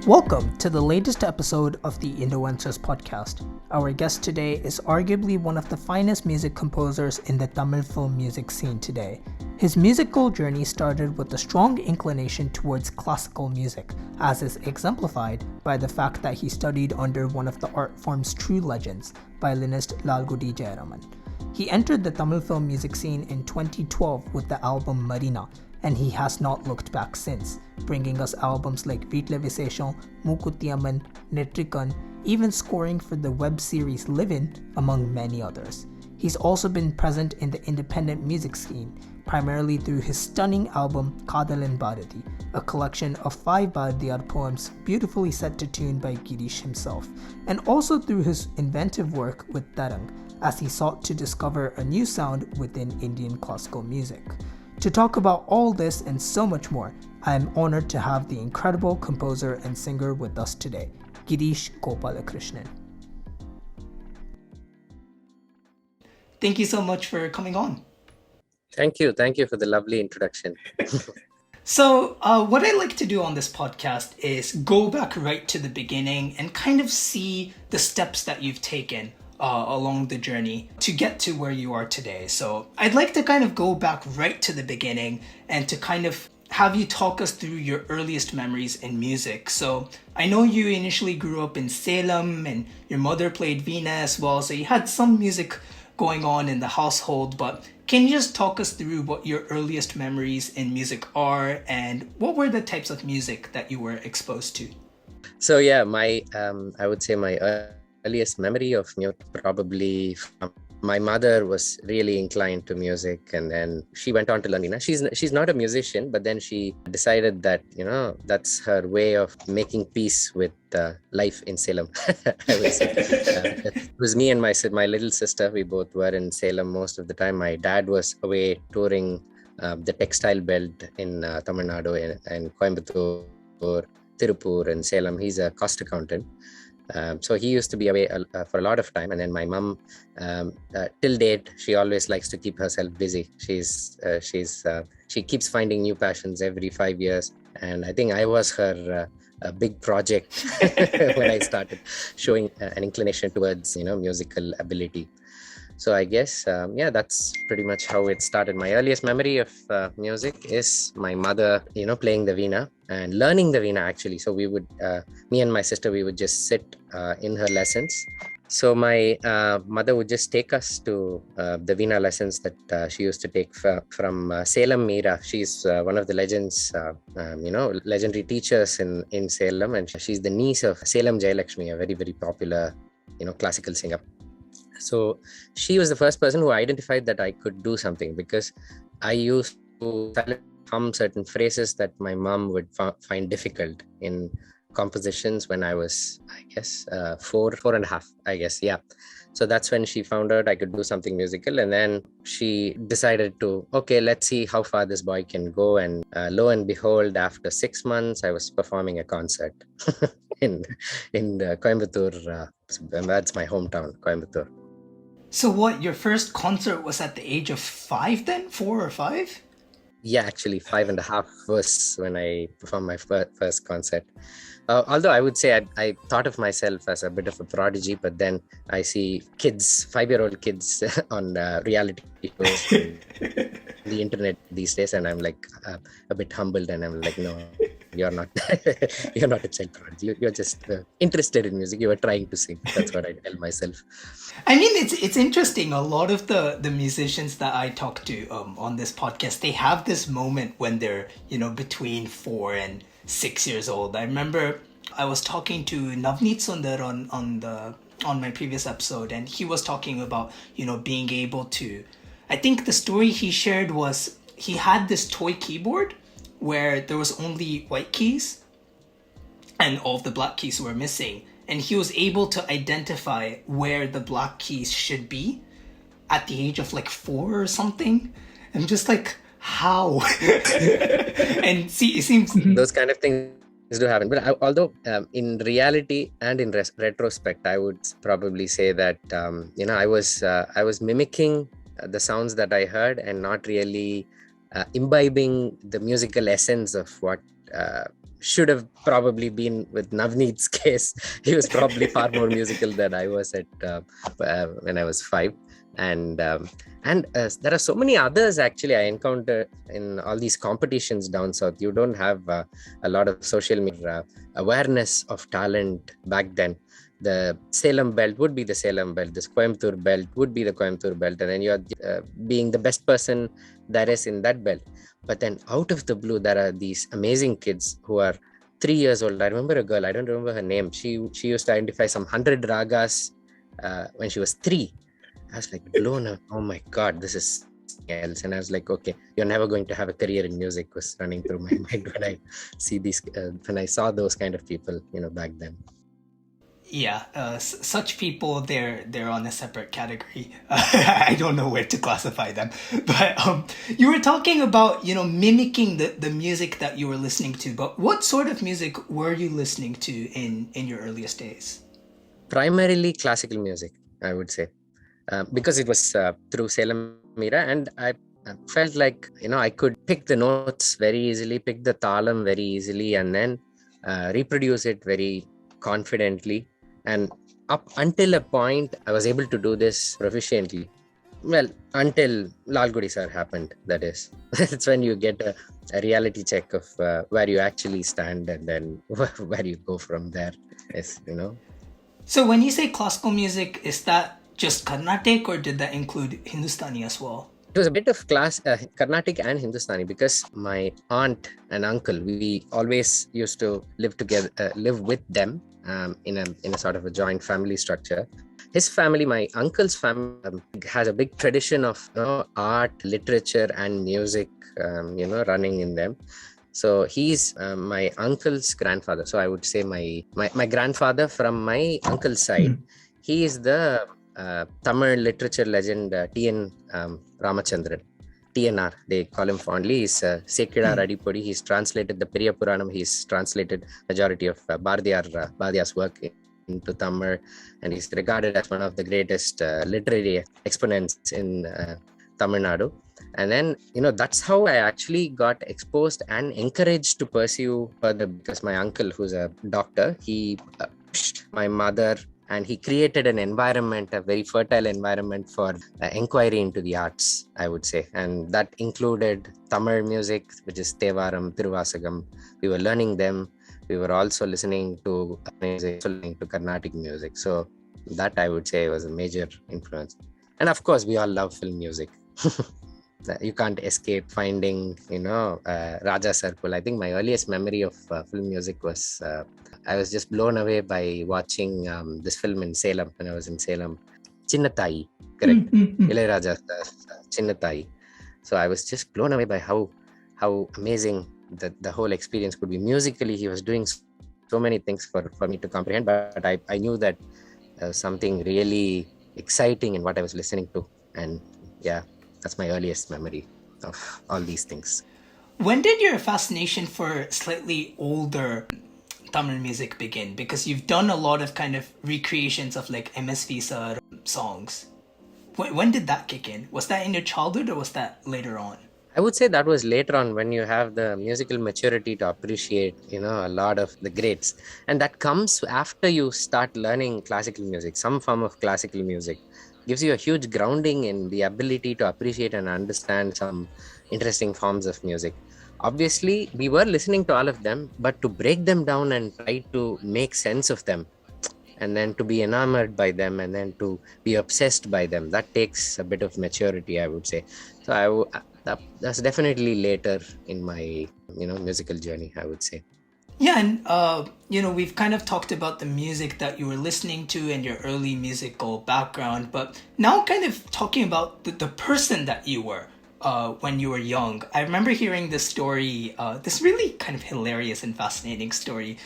Welcome to the latest episode of the Indoencers Podcast. Our guest today is arguably one of the finest music composers in the Tamil film music scene today. His musical journey started with a strong inclination towards classical music, as is exemplified by the fact that he studied under one of the art form's true legends, violinist Lalgudi Jayaraman. He entered the Tamil film music scene in 2012 with the album Marina, and he has not looked back since, bringing us albums like Veetla Visesham, Mookuthiamman, Netrikan, even scoring for the web series Livin', among many others. He's also been present in the independent music scene, primarily through his stunning album Kadalan Bharati, a collection of 5 Bharatiyar poems beautifully set to tune by Girishh himself, and also through his inventive work with Tarang, as he sought to discover a new sound within Indian classical music. To talk about all this and so much more, I am honored to have the incredible composer and singer with us today, Girishh Gopalakrishnan. Thank you so much for coming on. Thank you for the lovely introduction. So, what I like to do on this podcast is go back right to the beginning and kind of see the steps that you've taken along the journey to get to where you are today. So I'd like to kind of go back right to the beginning and to kind of have you talk us through your earliest memories in music. So I know you initially grew up in Salem and your mother played veena as well, so you had some music going on in the household, but can you just talk us through what your earliest memories in music are and what were the types of music that you were exposed to? So yeah, I would say my earliest memory of music probably from my mother was really inclined to music, and then she went on to learn. She's not a musician, but then she decided that that's her way of making peace with life in Salem. I would say it was me and my little sister. We both were in Salem most of the time. My dad was away touring the textile belt in Tamil Nadu and Coimbatore, Tirupur, and Salem. He's a cost accountant. So he used to be away for a lot of time, and then my mom, till date, she always likes to keep herself busy. She keeps finding new passions every 5 years, and I think I was her a big project when I started showing an inclination towards musical ability. So I guess that's pretty much how it started. My earliest memory of music is my mother, playing the veena and learning the veena actually. So we would, me and my sister, we would just sit in her lessons. So my mother would just take us to the veena lessons that she used to take from Salem Meera. She's one of the legends, legendary teachers in Salem, and she's the niece of Salem Jayalakshmi, a very, very popular, classical singer. So she was the first person who identified that I could do something, because I used to hum certain phrases that my mom would find difficult in compositions when I was, I guess, 4.5, I guess. Yeah. So that's when she found out I could do something musical. And then she decided to, okay, let's see how far this boy can go. And lo and behold, after 6 months, I was performing a concert in Coimbatore. That's my hometown, Coimbatore. So what, your first concert was at the age of 5 then? 4 or 5? Yeah, actually 5.5 was when I performed my first concert. Although I would say I thought of myself as a bit of a prodigy, but then I see 5-year-old kids on reality shows on the internet these days, and I'm like a bit humbled, and I'm like, no, you're not you're not a child prodigy. You're just interested in music. You were trying to sing. That's what I tell myself. I mean, it's interesting. A lot of the musicians that I talk to on this podcast, they have this moment when they're between 4 and 6 years old. I remember I was talking to Navneet Sundar on my previous episode, and he was talking about being able to. I think the story he shared was he had this toy keyboard where there was only white keys and all of the black keys were missing, and he was able to identify where the black keys should be at the age of like 4 or something. I'm just like, how? And see, it seems those kind of things do happen. But although in reality and in retrospect, I would probably say that I was mimicking the sounds that I heard and not really imbibing the musical essence of what should have probably been with Navneet's case. He was probably far more musical than I was when I was 5. And there are so many others actually I encounter in all these competitions down south. You don't have a lot of social media awareness of talent back then. The Salem belt would be the Salem belt, the Coimbatore belt would be the Coimbatore belt, and then you're being the best person there is in that belt. But then out of the blue, there are these amazing kids who are 3 years old. I remember a girl, I don't remember her name. She used to identify some 100 ragas when she was 3. I was like blown up. Oh my God, this is else. And I was like, okay, you're never going to have a career in music was running through my mind when I see these, when I saw those kind of people, back then. Yeah, such people, they're on a separate category. I don't know where to classify them. But you were talking about, mimicking the music that you were listening to. But what sort of music were you listening to in your earliest days? Primarily classical music, I would say. Because it was through Salem era, and I felt like, I could pick the notes very easily, pick the talam very easily, and then reproduce it very confidently. And up until a point, I was able to do this proficiently. Well, until Lalgudi sir happened, that is. That's when you get a reality check of where you actually stand, and then where you go from there, So when you say classical music, is that just Carnatic, or did that include Hindustani as well? It was a bit of Carnatic and Hindustani, because my aunt and uncle, we always used to live with them in a sort of a joint family structure. His family, my uncle's family, has a big tradition of art, literature, and music, running in them. So he's my uncle's grandfather. So I would say my grandfather from my uncle's side. He is the Tamil literature legend T.N. Ramachandran. TNR, they call him fondly. He's Sekidar Adipodi. He's translated the Periya Puranam. He's translated majority of Bhardiyar's work into Tamil, and he's regarded as one of the greatest literary exponents in Tamil Nadu. And then, that's how I actually got exposed and encouraged to pursue further, because my uncle, who's a doctor, he pushed my mother, and he created an environment, a very fertile environment for inquiry into the arts, I would say. And that included Tamil music, which is Thevaram, Tiruvasagam. We were learning them. We were also listening to music, listening to Carnatic music. So that, I would say, was a major influence. And of course, we all love film music. You can't escape finding, Raja Sarpul. I think my earliest memory of film music was, I was just blown away by watching this film in Salem, when I was in Salem. Chinnathayi, correct? Ilayaraja Chinnathayi. So I was just blown away by how amazing the whole experience could be. Musically, he was doing so many things for me to comprehend, but I knew that something really exciting in what I was listening to. And yeah, that's my earliest memory of all these things. When did your fascination for slightly older Tamil music begin? Because you've done a lot of kind of recreations of like MSV sir songs. When did that kick in? Was that in your childhood, or was that later on? I would say that was later on, when you have the musical maturity to appreciate, a lot of the greats. And that comes after you start learning classical music. Some form of classical music gives you a huge grounding in the ability to appreciate and understand some interesting forms of music. Obviously, we were listening to all of them, but to break them down and try to make sense of them, and then to be enamored by them, and then to be obsessed by them, that takes a bit of maturity, I would say. So that's definitely later in my, musical journey, I would say. Yeah, and we've kind of talked about the music that you were listening to and your early musical background, but now kind of talking about the person that you were when you were young. I remember hearing this story, this really kind of hilarious and fascinating story.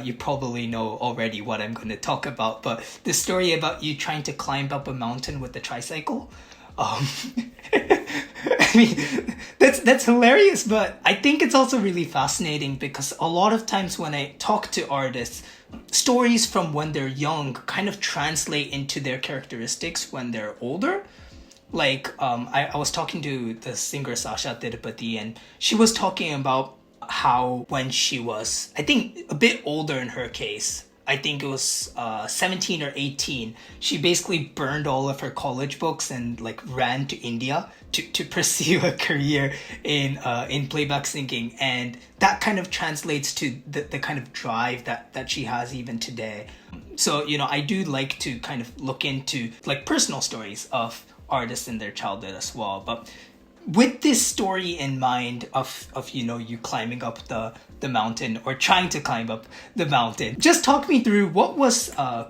You probably know already what I'm going to talk about, but this story about you trying to climb up a mountain with a tricycle. I mean, that's hilarious, but I think it's also really fascinating, because a lot of times when I talk to artists, stories from when they're young kind of translate into their characteristics when they're older. Like, I was talking to the singer Sasha Tirupati, and she was talking about how when she was, I think, a bit older in her case, I think it was 17 or 18, she basically burned all of her college books and like ran to India to pursue a career in playback singing. And that kind of translates to the kind of drive that she has even today. So, I do like to kind of look into like personal stories of artists in their childhood as well. But with this story in mind of you climbing up the mountain or trying to climb up the mountain, just talk me through what was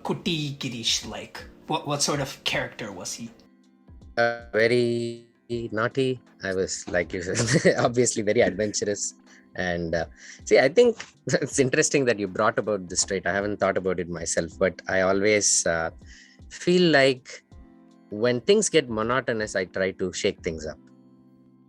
Kuti Girishh like? What sort of character was he? Very naughty. I was, like you said, obviously very adventurous. And see, I think it's interesting that you brought about this trait. I haven't thought about it myself, but I always feel like when things get monotonous, I try to shake things up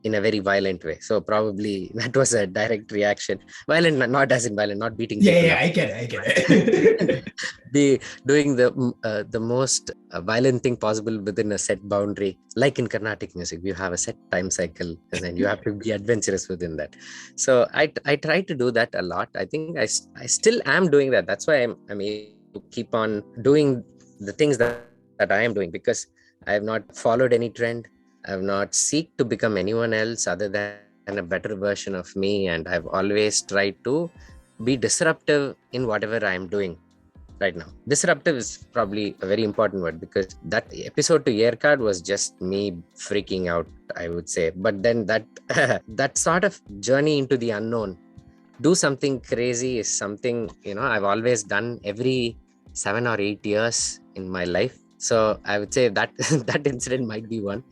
in a very violent way. So probably that was a direct reaction. Violent, not as in violent, not beating people up. I get it. Be doing the most violent thing possible within a set boundary. Like in Carnatic music, you have a set time cycle, and then you have to be adventurous within that. So I try to do that a lot. I think I still am doing that. That's why I'm able to keep on doing the things that I am doing, because I have not followed any trend. I have not seek to become anyone else other than a better version of me. And I've always tried to be disruptive in whatever I am doing right now. Disruptive is probably a very important word, because that episode to Yerkad was just me freaking out, I would say. But then that sort of journey into the unknown, do something crazy, is something, I've always done every 7 or 8 years in my life. So I would say that that incident might be one.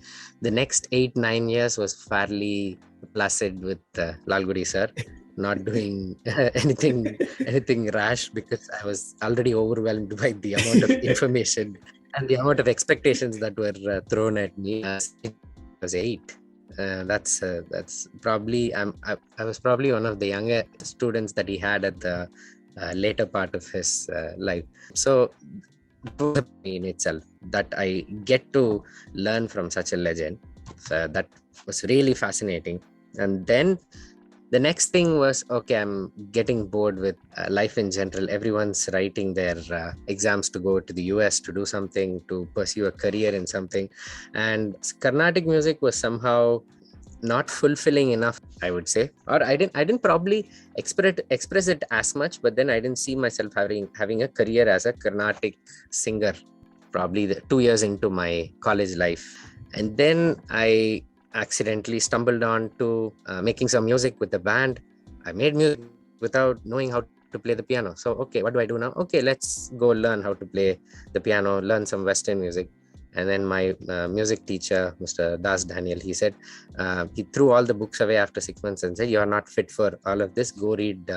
The next 8-9 years was fairly placid with Lalgudi sir, not doing anything rash, because I was already overwhelmed by the amount of information and the amount of expectations that were thrown at me. I was 8. That's probably I was probably one of the younger students that he had at the later part of his life. So in itself, that I get to learn from such a legend. So that was really fascinating. And then the next thing was, okay, I'm getting bored with life in general. Everyone's writing their exams to go to the US to do something, to pursue a career in something. And Carnatic music was somehow not fulfilling enough, I would say. Or I didn't probably express it as much, but then I didn't see myself having a career as a Carnatic singer, probably 2 years into my college life. And then I accidentally stumbled on to making some music with the band. I made music without knowing how to play the piano. So, okay, what do I do now? Okay, let's go learn how to play the piano, learn some Western music. And then my music teacher, Mr. Das Daniel, he said, he threw all the books away after 6 months and said, "You are not fit for all of this. Go read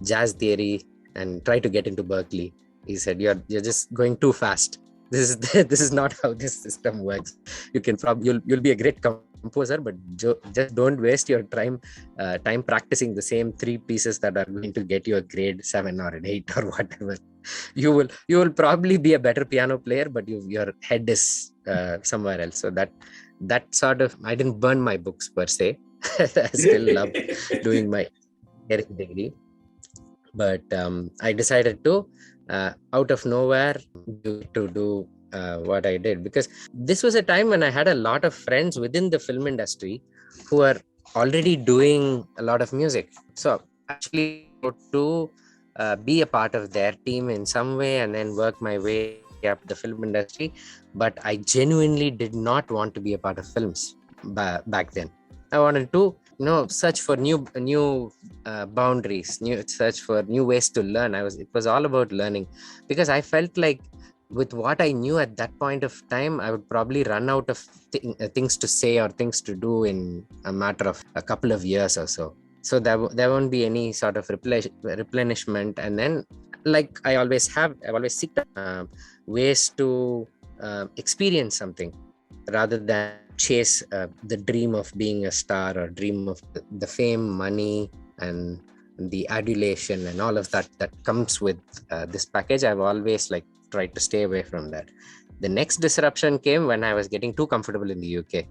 jazz theory and try to get into Berkeley." He said, "You're just going too fast. This is not how this system works. You can you'll be a great composer, but just don't waste your time practicing the same 3 pieces that are going to get you a grade 7 or an 8 or whatever. You will probably be a better piano player, but your head is somewhere else." So that sort of, I didn't burn my books per se. I still love doing my degree, but I decided to out of nowhere to do what I did, because this was a time when I had a lot of friends within the film industry who are already doing a lot of music. So actually to be a part of their team in some way and then work my way up the film industry. But I genuinely did not want to be a part of films back then. I wanted to search for new boundaries, search for new ways to learn. It was all about learning, because I felt like with what I knew at that point of time, I would probably run out of things to say or things to do in a matter of a couple of years or so. So there won't be any sort of replenishment. And then, like I always seek ways to experience something rather than chase the dream of being a star or dream of the fame, money, and the adulation and all of that comes with this package. I've always tried to stay away from that. The next disruption came when I was getting too comfortable in the UK.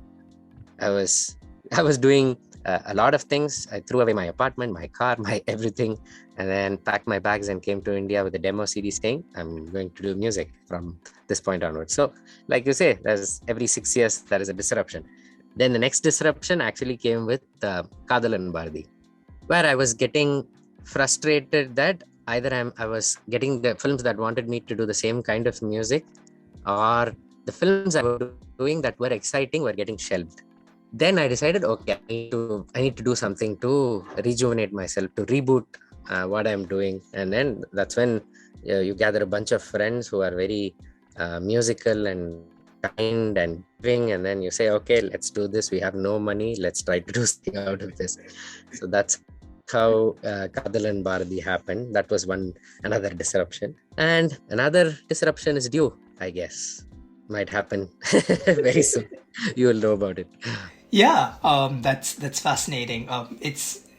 I was doing a lot of things. I threw away my apartment, my car, my everything, and then packed my bags and came to India with a demo CD saying, I'm going to do music from this point onwards. So like you say, there's every 6 years, there is a disruption. Then the next disruption actually came with Kadalan Bharati, where I was getting frustrated that either I was getting the films that wanted me to do the same kind of music, or the films I was doing that were exciting were getting shelved. Then I decided, okay, I need to do something to rejuvenate myself, to reboot what I'm doing. And then that's when you gather a bunch of friends who are very musical and kind and giving, and then you say, okay, let's do this. We have no money. Let's try to do something out of this. So that's how Kadalan Bharati happened. That was another disruption. And another disruption is due, I guess. Might happen very soon. You will know about it. Yeah, that's fascinating.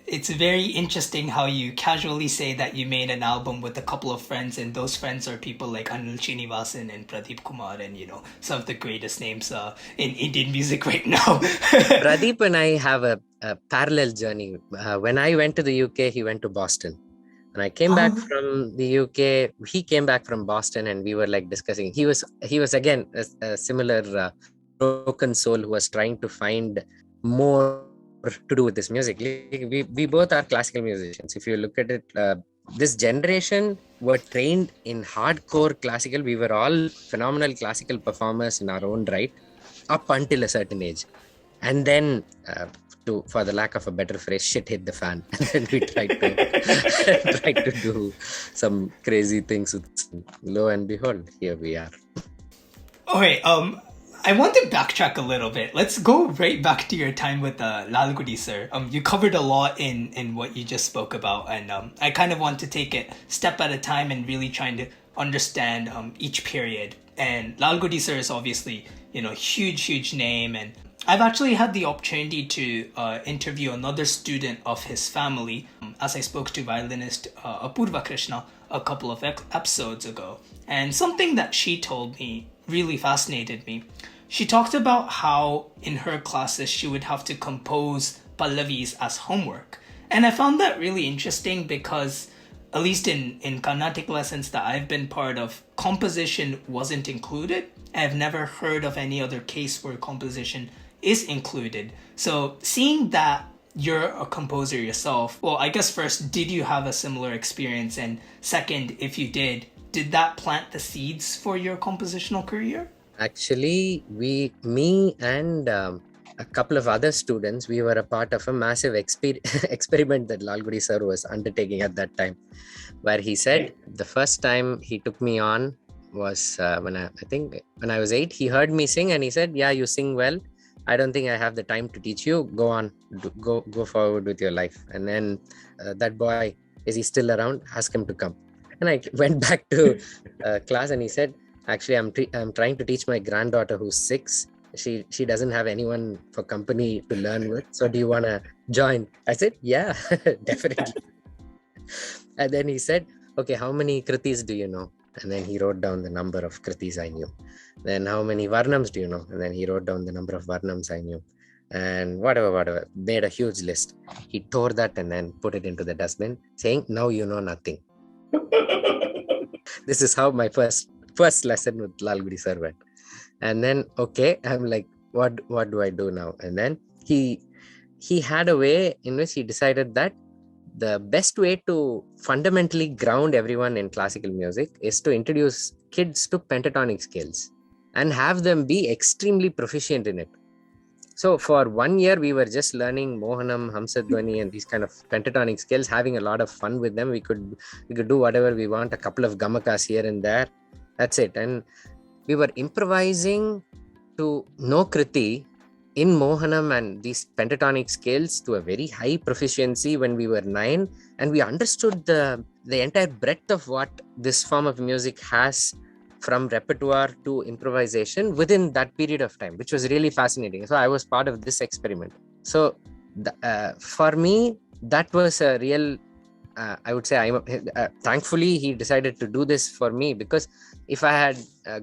It's very interesting how you casually say that you made an album with a couple of friends, and those friends are people like Anil Srinivasan and Pradeep Kumar, and some of the greatest names in Indian music right now. Pradeep and I have a parallel journey. When I went to the UK, he went to Boston. And I came back from the UK. He came back from Boston, and we were like discussing. He was again a similar broken soul who was trying to find more to do with this music. We both are classical musicians. If you look at it, this generation were trained in hardcore classical. We were all phenomenal classical performers in our own right up until a certain age, and then for the lack of a better phrase, shit hit the fan, and then we tried to do some crazy things. Lo and behold, here we are. Okay, I want to backtrack a little bit. Let's go right back to your time with Lalgudi, sir. You covered a lot in what you just spoke about, and I kind of want to take it step at a time and really trying to understand each period. And Lalgudi, sir, is obviously huge name, and I've actually had the opportunity to interview another student of his family, as I spoke to violinist Apurva Krishna a couple of episodes ago. And something that she told me really fascinated me. She talked about how in her classes she would have to compose Pallavis as homework. And I found that really interesting because, at least in Carnatic lessons that I've been part of, composition wasn't included. I've never heard of any other case where composition is included. So seeing that you're a composer yourself, well, I guess first, did you have a similar experience? And second, if you did that plant the seeds for your compositional career? Actually, me and a couple of other students, we were a part of a massive experiment that Lalgudi sir was undertaking at that time, where he said the first time he took me on was when I was 8. He heard me sing and he said, yeah, you sing well. I don't think I have the time to teach you. Go on, go forward with your life. And then that boy, is he still around? Ask him to come. And I went back to class and he said, actually, I'm trying to teach my granddaughter who's 6. She doesn't have anyone for company to learn with. So do you want to join? I said, yeah, definitely. And then he said, okay, how many kritis do you know? And then he wrote down the number of kritis I knew. Then how many varnams do you know? And then he wrote down the number of varnams I knew. And whatever, made a huge list. He tore that and then put it into the dustbin, saying, now you know nothing. This is how my first lesson with Lalgudi sir went. And then, okay, I'm like, what do I do now? And then he had a way in which he decided that the best way to fundamentally ground everyone in classical music is to introduce kids to pentatonic scales and have them be extremely proficient in it. So for 1 year, we were just learning Mohanam, Hamsadhwani, and these kind of pentatonic scales, having a lot of fun with them. We could do whatever we want, a couple of gamakas here and there. That's it. And we were improvising to no kriti in Mohanam and these pentatonic scales to a very high proficiency when we were 9. And we understood the entire breadth of what this form of music has, from repertoire to improvisation within that period of time, which was really fascinating. So I was part of this experiment. So for me, that was a real, I would say, thankfully he decided to do this for me, because if I had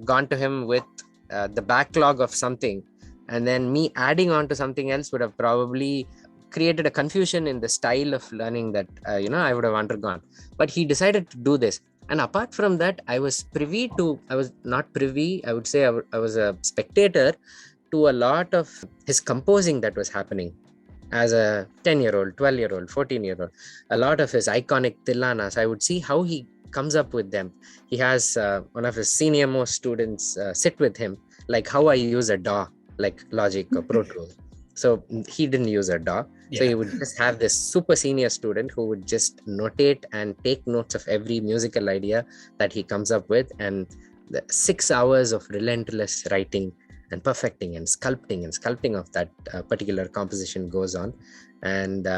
gone to him with the backlog of something and then me adding on to something else would have probably created a confusion in the style of learning that I would have undergone. But he decided to do this. And apart from that, I was not privy, I would say I was a spectator to a lot of his composing that was happening as a 10-year-old, 12-year-old, 14-year-old. A lot of his iconic tilanas, I would see how he comes up with them. He has one of his senior most students sit with him, like how I use a DAW, like Logic or Pro Tools. So he didn't use a DAW. Yeah. So he would just have this super senior student who would just notate and take notes of every musical idea that he comes up with. And the 6 hours of relentless writing and perfecting and sculpting of that particular composition goes on. And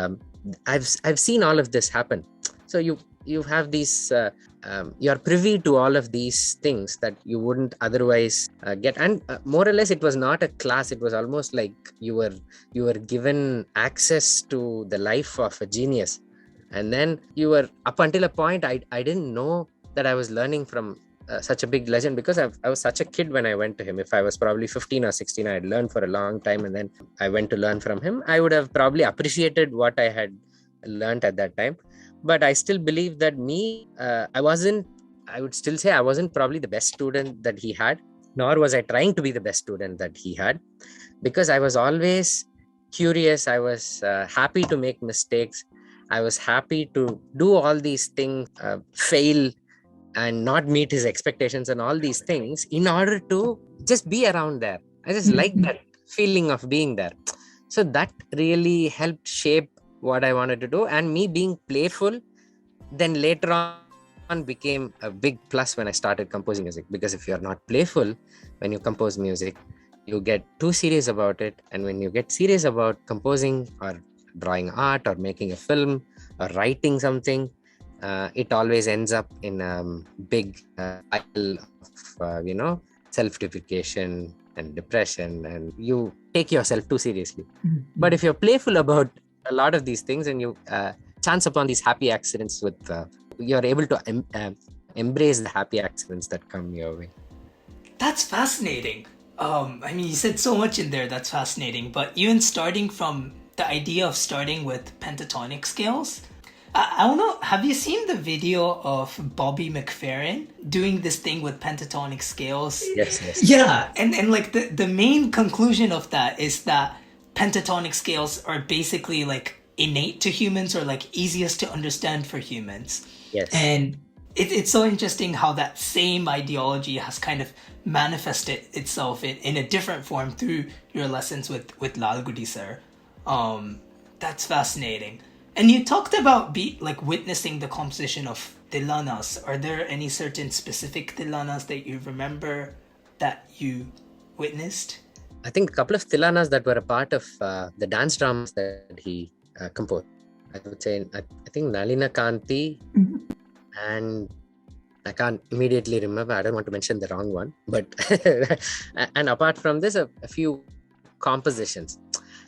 I've seen all of this happen. So you have these, you're privy to all of these things that you wouldn't otherwise get. And more or less, it was not a class. It was almost like you were given access to the life of a genius. And then you were, up until a point, I didn't know that I was learning from such a big legend, because I was such a kid when I went to him. If I was probably 15 or 16, I had learned for a long time, and then I went to learn from him. I would have probably appreciated what I had learned at that time. But I still believe that I would still say I wasn't probably the best student that he had, nor was I trying to be the best student that he had, because I was always curious. I was happy to make mistakes. I was happy to do all these things, fail and not meet his expectations and all these things in order to just be around there. I just like that feeling of being there. So that really helped shape what I wanted to do. And me being playful then later on became a big plus when I started composing music, because if you're not playful when you compose music, you get too serious about it. And when you get serious about composing or drawing art or making a film or writing something, it always ends up in a big cycle of self-deprecation and depression, and you take yourself too seriously. But if you're playful about a lot of these things and you chance upon these happy accidents with you're able to embrace the happy accidents that come your way. That's fascinating. You said so much in there that's fascinating, but even starting from the idea of starting with pentatonic scales, I don't know, have you seen the video of Bobby McFerrin doing this thing with pentatonic scales? Yes. Yeah, and like the main conclusion of that is that pentatonic scales are basically like innate to humans, or like easiest to understand for humans. Yes. And it's so interesting how that same ideology has kind of manifested itself in a different form through your lessons with Lalgudi sir. That's fascinating. And you talked about witnessing the composition of tilanas. Are there any certain specific tilanas that you remember that you witnessed? I think a couple of tilanas that were a part of the dance dramas that he composed. I would say, I think Nalina Kanti, and I can't immediately remember. I don't want to mention the wrong one. But and apart from this, a few compositions.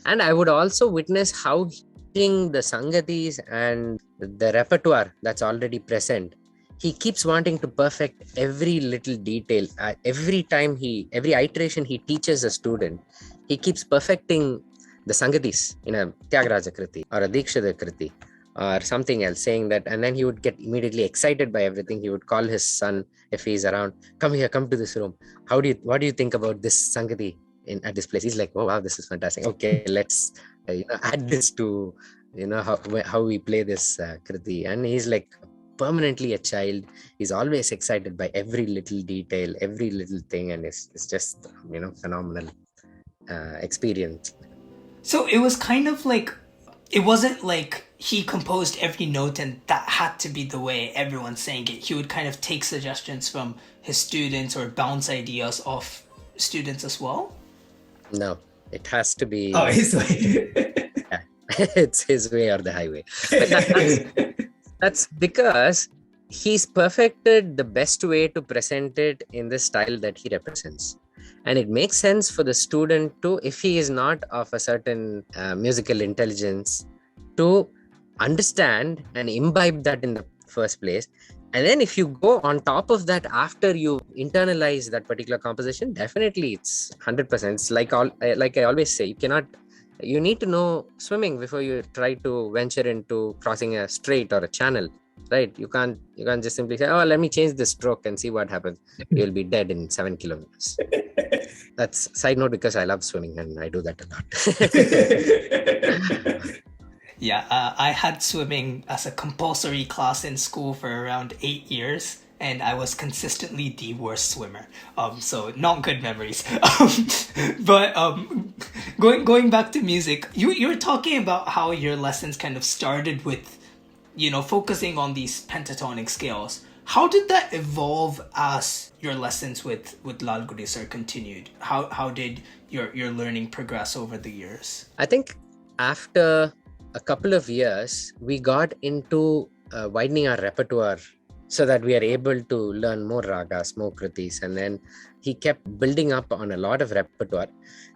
And I would also witness how the sangatis and the repertoire that's already present, he keeps wanting to perfect every little detail. Every iteration he teaches a student, he keeps perfecting the sangatis in a Tyagaraja Kriti or a Dikshita Kriti or something else, saying that, and then he would get immediately excited by everything. He would call his son, if he's around, come to this room. What do you think about this sangati at this place? He's like, oh wow, this is fantastic. Okay, let's add this to how we play this kriti. And he's like permanently a child. He's always excited by every little detail, every little thing, and it's just phenomenal experience. So it was kind of like, it wasn't like he composed every note and that had to be the way everyone's saying it. He would kind of take suggestions from his students or bounce ideas off students as well? No, it has to be... Oh, his way. Yeah, it's his way or the highway. But that's because he's perfected the best way to present it in the style that he represents. And it makes sense for the student to, if he is not of a certain musical intelligence, to understand and imbibe that in the first place. And then if you go on top of that after you internalize that particular composition, definitely it's 100%. It's like I always say, you cannot You need to know swimming before you try to venture into crossing a strait or a channel, right? You can't just simply say, oh, let me change the stroke and see what happens. You'll be dead in 7 kilometers. That's side note, because I love swimming and I do that a lot. Yeah, I had swimming as a compulsory class in school for around 8 years, and I was consistently the worst swimmer. So not good memories. But going back to music, you were talking about how your lessons kind of started with, focusing on these pentatonic scales. How did that evolve as your lessons with Lalgudi sir continued? How did your learning progress over the years? I think after a couple of years, we got into widening our repertoire so that we are able to learn more ragas, more kritis. And then he kept building up on a lot of repertoire.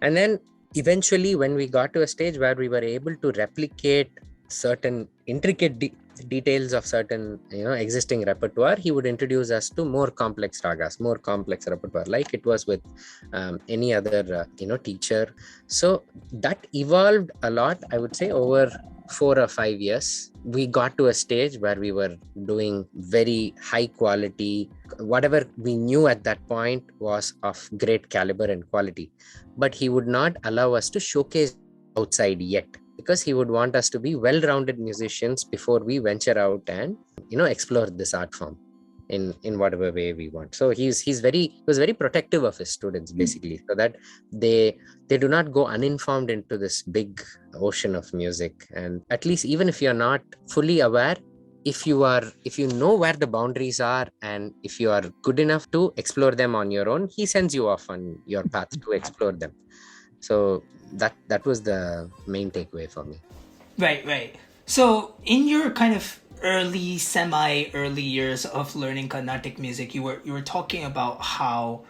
And then eventually, when we got to a stage where we were able to replicate certain intricate details of certain existing repertoire, he would introduce us to more complex ragas, more complex repertoire, like it was with any other teacher. So that evolved a lot, I would say, over 4 or 5 years. We got to a stage where we were doing very high quality, whatever we knew at that point was of great caliber and quality, but he would not allow us to showcase outside yet, because he would want us to be well-rounded musicians before we venture out and explore this art form in whatever way we want. So he was very protective of his students, basically, so that they do not go uninformed into this big ocean of music. And at least, even if you're not fully aware, if you know where the boundaries are, and if you are good enough to explore them on your own, he sends you off on your path to explore them. So that was the main takeaway for me. Right. So in your kind of semi-early years of learning Carnatic music, you were talking about how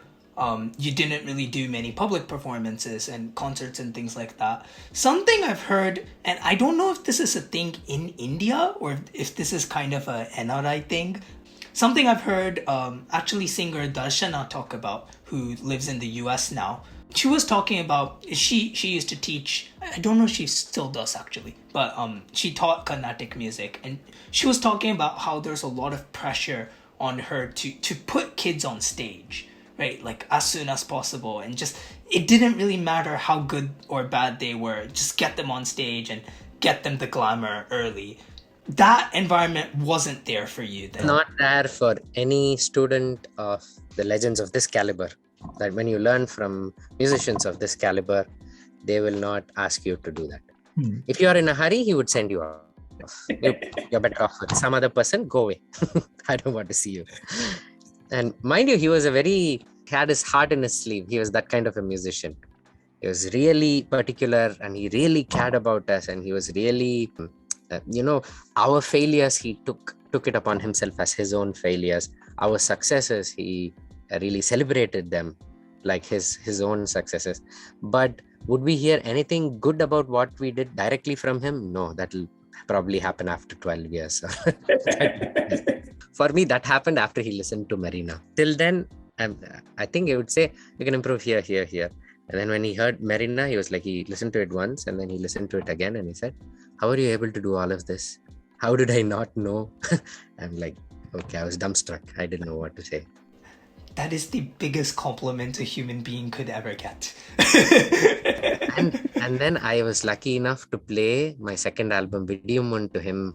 you didn't really do many public performances and concerts and things like that. Something I've heard, and I don't know if this is a thing in India or if this is kind of a NRI thing. Something I've heard actually singer Darshana talk about, who lives in the US now. She was talking about, she used to teach, I don't know if she still does actually, but she taught Carnatic music, and she was talking about how there's a lot of pressure on her to put kids on stage, right? Like as soon as possible, and just, it didn't really matter how good or bad they were, just get them on stage and get them the glamour early. That environment wasn't there for you then? Not there for any student of the legends of this caliber. That when you learn from musicians of this caliber, they will not ask you to do that. If you are in a hurry, he would send you off. You're better off with some other person, go away. I don't want to see you. And mind you, he had his heart in his sleeve. He was that kind of a musician. He was really particular, and he really cared about us, and he was really, our failures, he took it upon himself as his own failures. Our successes, he really celebrated them like his own successes. But would we hear anything good about what we did directly from him? No, that'll probably happen after 12 years. For me, that happened after he listened to Marina. Till then, I think I would say you can improve here. And then when he heard Marina, he was like, he listened to it once, and then he listened to it again, and he said, how are you able to do all of this? How did I not know? I'm like, okay, I was dumbstruck. I didn't know what to say. That is the biggest compliment a human being could ever get. and then I was lucky enough to play my second album, Vidiumun, to him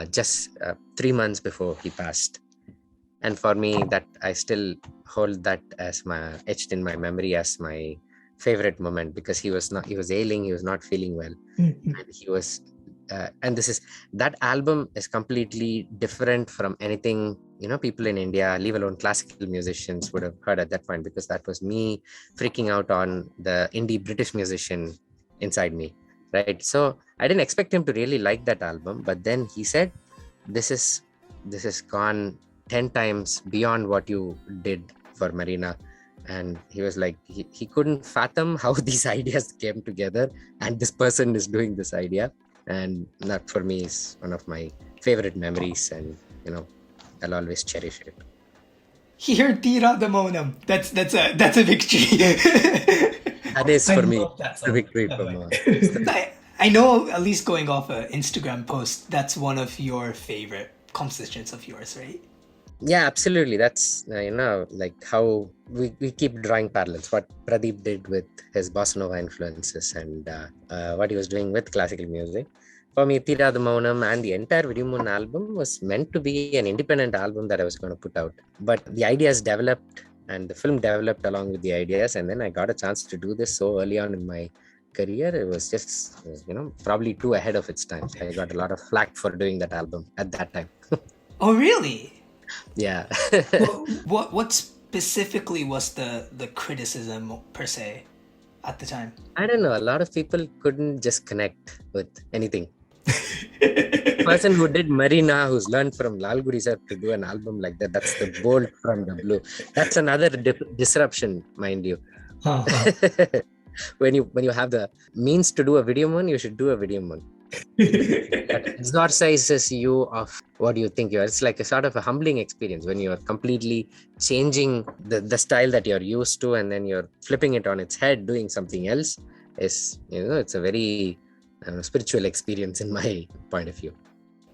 just 3 months before he passed. And for me, that I still hold that as etched in my memory as my favorite moment, because he was ailing, he was not feeling well. And he was and that album is completely different from anything people in India, leave alone classical musicians, would have heard at that point, because that was me freaking out on the indie British musician inside me, right? So I didn't expect him to really like that album, but then he said, this is gone 10 times beyond what you did for Marina. And he was like, he couldn't fathom how these ideas came together, and this person is doing this idea. And that for me is one of my favorite memories, and I'll always cherish it. Here, tira the monam. That's a victory. That is I for me love that the song. victory By for the Mohan. way. I know, at least going off an Instagram post, that's one of your favorite compositions of yours, right? Yeah, absolutely. That's like how we keep drawing parallels. What Pradeep did with his bossa nova influences and what he was doing with classical music. For me, Tira the Maunam and the entire Video Moon album was meant to be an independent album that I was going to put out. But the ideas developed and the film developed along with the ideas, and then I got a chance to do this so early on in my career. It was just probably too ahead of its time. I got a lot of flack for doing that album at that time. Oh, really? Yeah. What specifically was the criticism per se at the time? I don't know. A lot of people couldn't just connect with anything. Person who did Marina, who's learned from Lalgudi sir to do an album like that, that's the bolt from the blue. That's another disruption, mind you. When you have the means to do a video mon, you should do a video mon. That exorcises you of what you think you are. It's like a sort of a humbling experience when you're completely changing the style that you're used to, and then you're flipping it on its head, doing something else. It's a very spiritual experience in my point of view.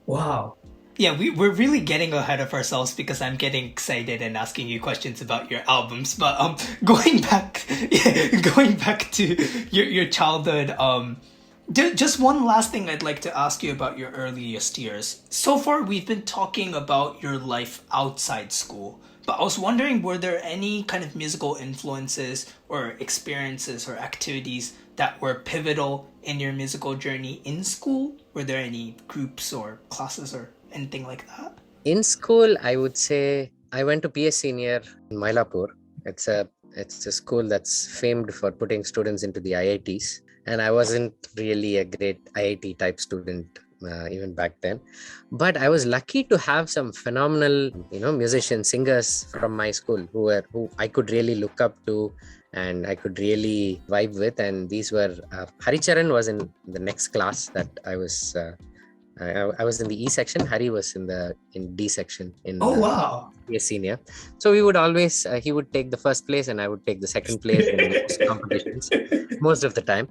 Wow. Yeah, we're really getting ahead of ourselves because I'm getting excited and asking you questions about your albums. But going back to your childhood, just one last thing I'd like to ask you about your earliest years. So far, we've been talking about your life outside school. But I was wondering, were there any kind of musical influences or experiences or activities that were pivotal in your musical journey in school? Were there any groups or classes or anything like that? In school, I would say I went to PS Senior in Mylapore. It's a school that's famed for putting students into the IITs. And I wasn't really a great IIT type student even back then. But I was lucky to have some phenomenal, musicians, singers from my school who I could really look up to and I could really vibe with. And these were Haricharan was in the next class that I was. I was in the E section. Hari was in D section in wow. PS Senior. So we would always he would take the first place and I would take the second place in most competitions most of the time.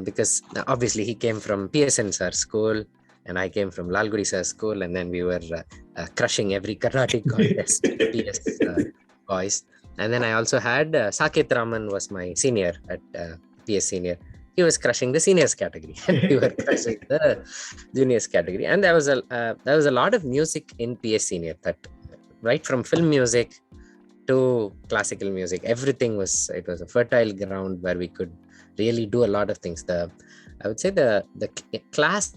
Because obviously he came from PSN sir school and I came from Lalgudi sir school, and then we were crushing every Carnatic contest PS boys. And then I also had Saket Raman was my senior at PS Senior. He was crushing the seniors category and we were crushing the juniors category. And there was a lot of music in PS Senior, that right from film music to classical music, everything was a fertile ground where we could really do a lot of things. I would say the class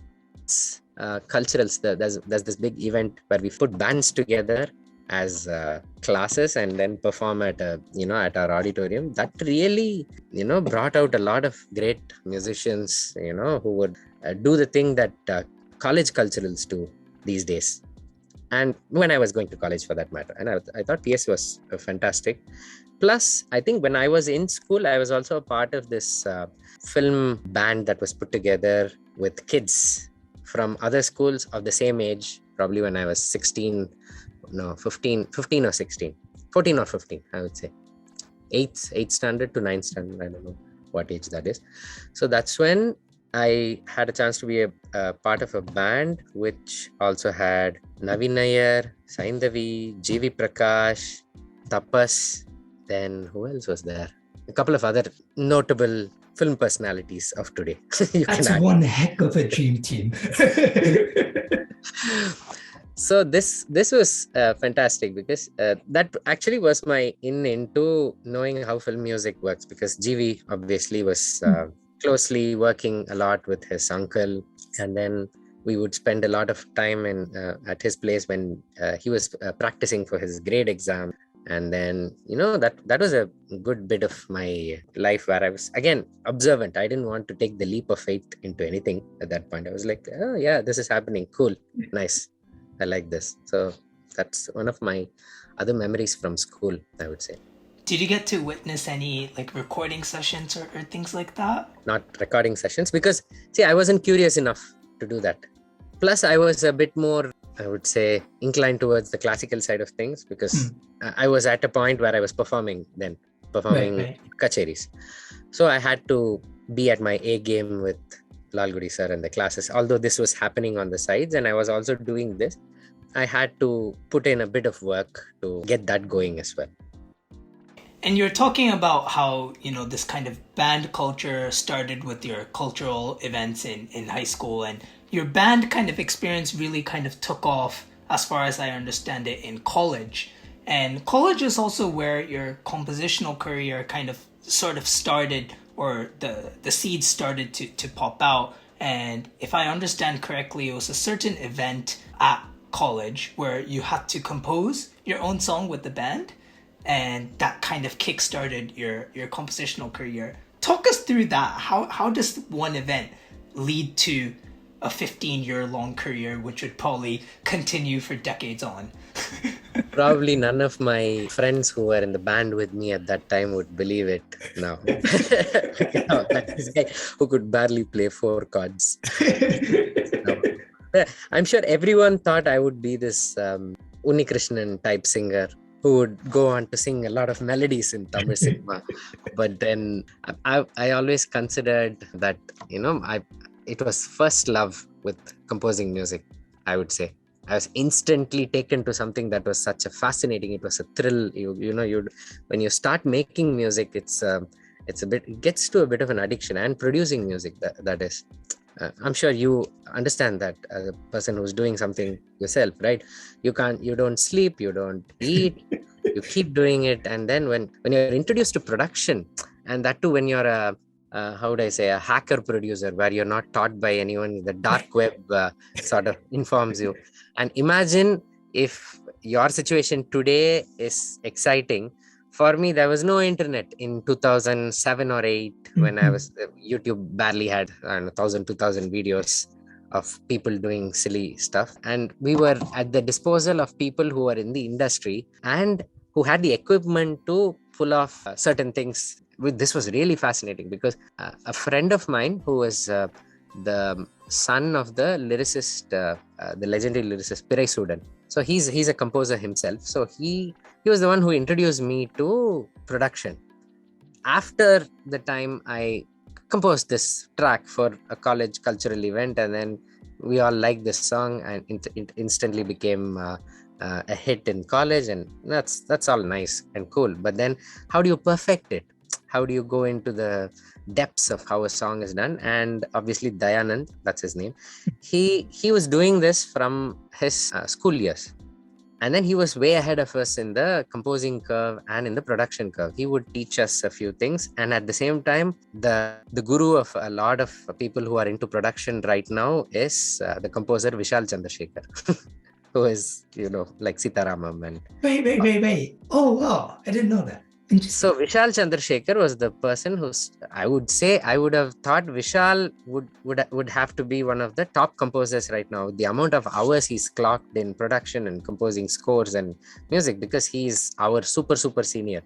culturals, there's this big event where we put bands together as classes and then perform at our auditorium. That really brought out a lot of great musicians who would do the thing that college culturals do these days, and when I was going to college for that matter. And I thought PS was fantastic. Plus, I think when I was in school, I was also a part of this film band that was put together with kids from other schools of the same age, probably when I was 15 or 16, 14 or 15, I would say. 8th standard to 9th standard, I don't know what age that is. So that's when I had a chance to be a part of a band which also had Navin Nayyar, Saindavi, GV Prakash, Tapas, then who else was there? A couple of other notable film personalities of today. That's one heck of a dream team. So this was fantastic because that actually was my into knowing how film music works, because GV obviously was closely working a lot with his uncle, and then we would spend a lot of time at his place when he was practicing for his grade exam. And then that was a good bit of my life where I was again observant. I didn't want to take the leap of faith into anything at that point. I was like, oh yeah, this is happening, cool, nice, I like this. So that's one of my other memories from school, I would say. Did you get to witness any recording sessions or things like that? Not recording sessions, because I wasn't curious enough to do that. Plus I was a bit more, I would say, inclined towards the classical side of things, because I was at a point where I was performing kacheris. So I had to be at my A game with Lalgudi sir in the classes. Although this was happening on the sides and I was also doing this, I had to put in a bit of work to get that going as well. And you're talking about how, this kind of band culture started with your cultural events in high school, and your band kind of experience really kind of took off, as far as I understand it, in college. And college is also where your compositional career kind of sort of started, or the seeds started to pop out. And if I understand correctly, it was a certain event at college where you had to compose your own song with the band, and that kind of kickstarted your compositional career. Talk us through that. How does one event lead to a 15-year-long career, which would probably continue for decades on? Probably none of my friends who were in the band with me at that time would believe it now. This guy who could barely play 4 chords. I'm sure everyone thought I would be this Unnikrishnan type singer who would go on to sing a lot of melodies in Tamil cinema. But then I always considered that, it was first love with composing music, I would say. I was instantly taken to something that was such a fascinating, it was a thrill. When you start making music, it gets to a bit of an addiction, and producing music, that is. I'm sure you understand that as a person who's doing something yourself, right? You don't sleep, you don't eat, you keep doing it. And then when you're introduced to production, and that too when you're a hacker producer, where you're not taught by anyone, the dark web sort of informs you. And imagine if your situation today is exciting. For me, there was no internet in 2007 or 8 when I was, YouTube barely had 1,000, 2,000 videos of people doing silly stuff. And we were at the disposal of people who were in the industry and who had the equipment to pull off certain things. This was really fascinating because a friend of mine who was the son of the lyricist, the legendary lyricist Pirai Sudan. So he's a composer himself. So he was the one who introduced me to production. After the time, I composed this track for a college cultural event, and then we all liked this song, and it instantly became a hit in college, and that's all nice and cool. But then, how do you perfect it? How do you go into the depths of how a song is done? And obviously Dayanand, that's his name, he was doing this from his school years, and then he was way ahead of us in the composing curve and in the production curve. He would teach us a few things, and at the same time, the guru of a lot of people who are into production right now is the composer Vishal Chandrasekhar, who is like Sitaramam. And Wait. Oh wow, I didn't know that. So Vishal Chandrasekhar was the person I would have thought Vishal would have to be one of the top composers right now. The amount of hours he's clocked in production and composing scores and music, because he's our super senior.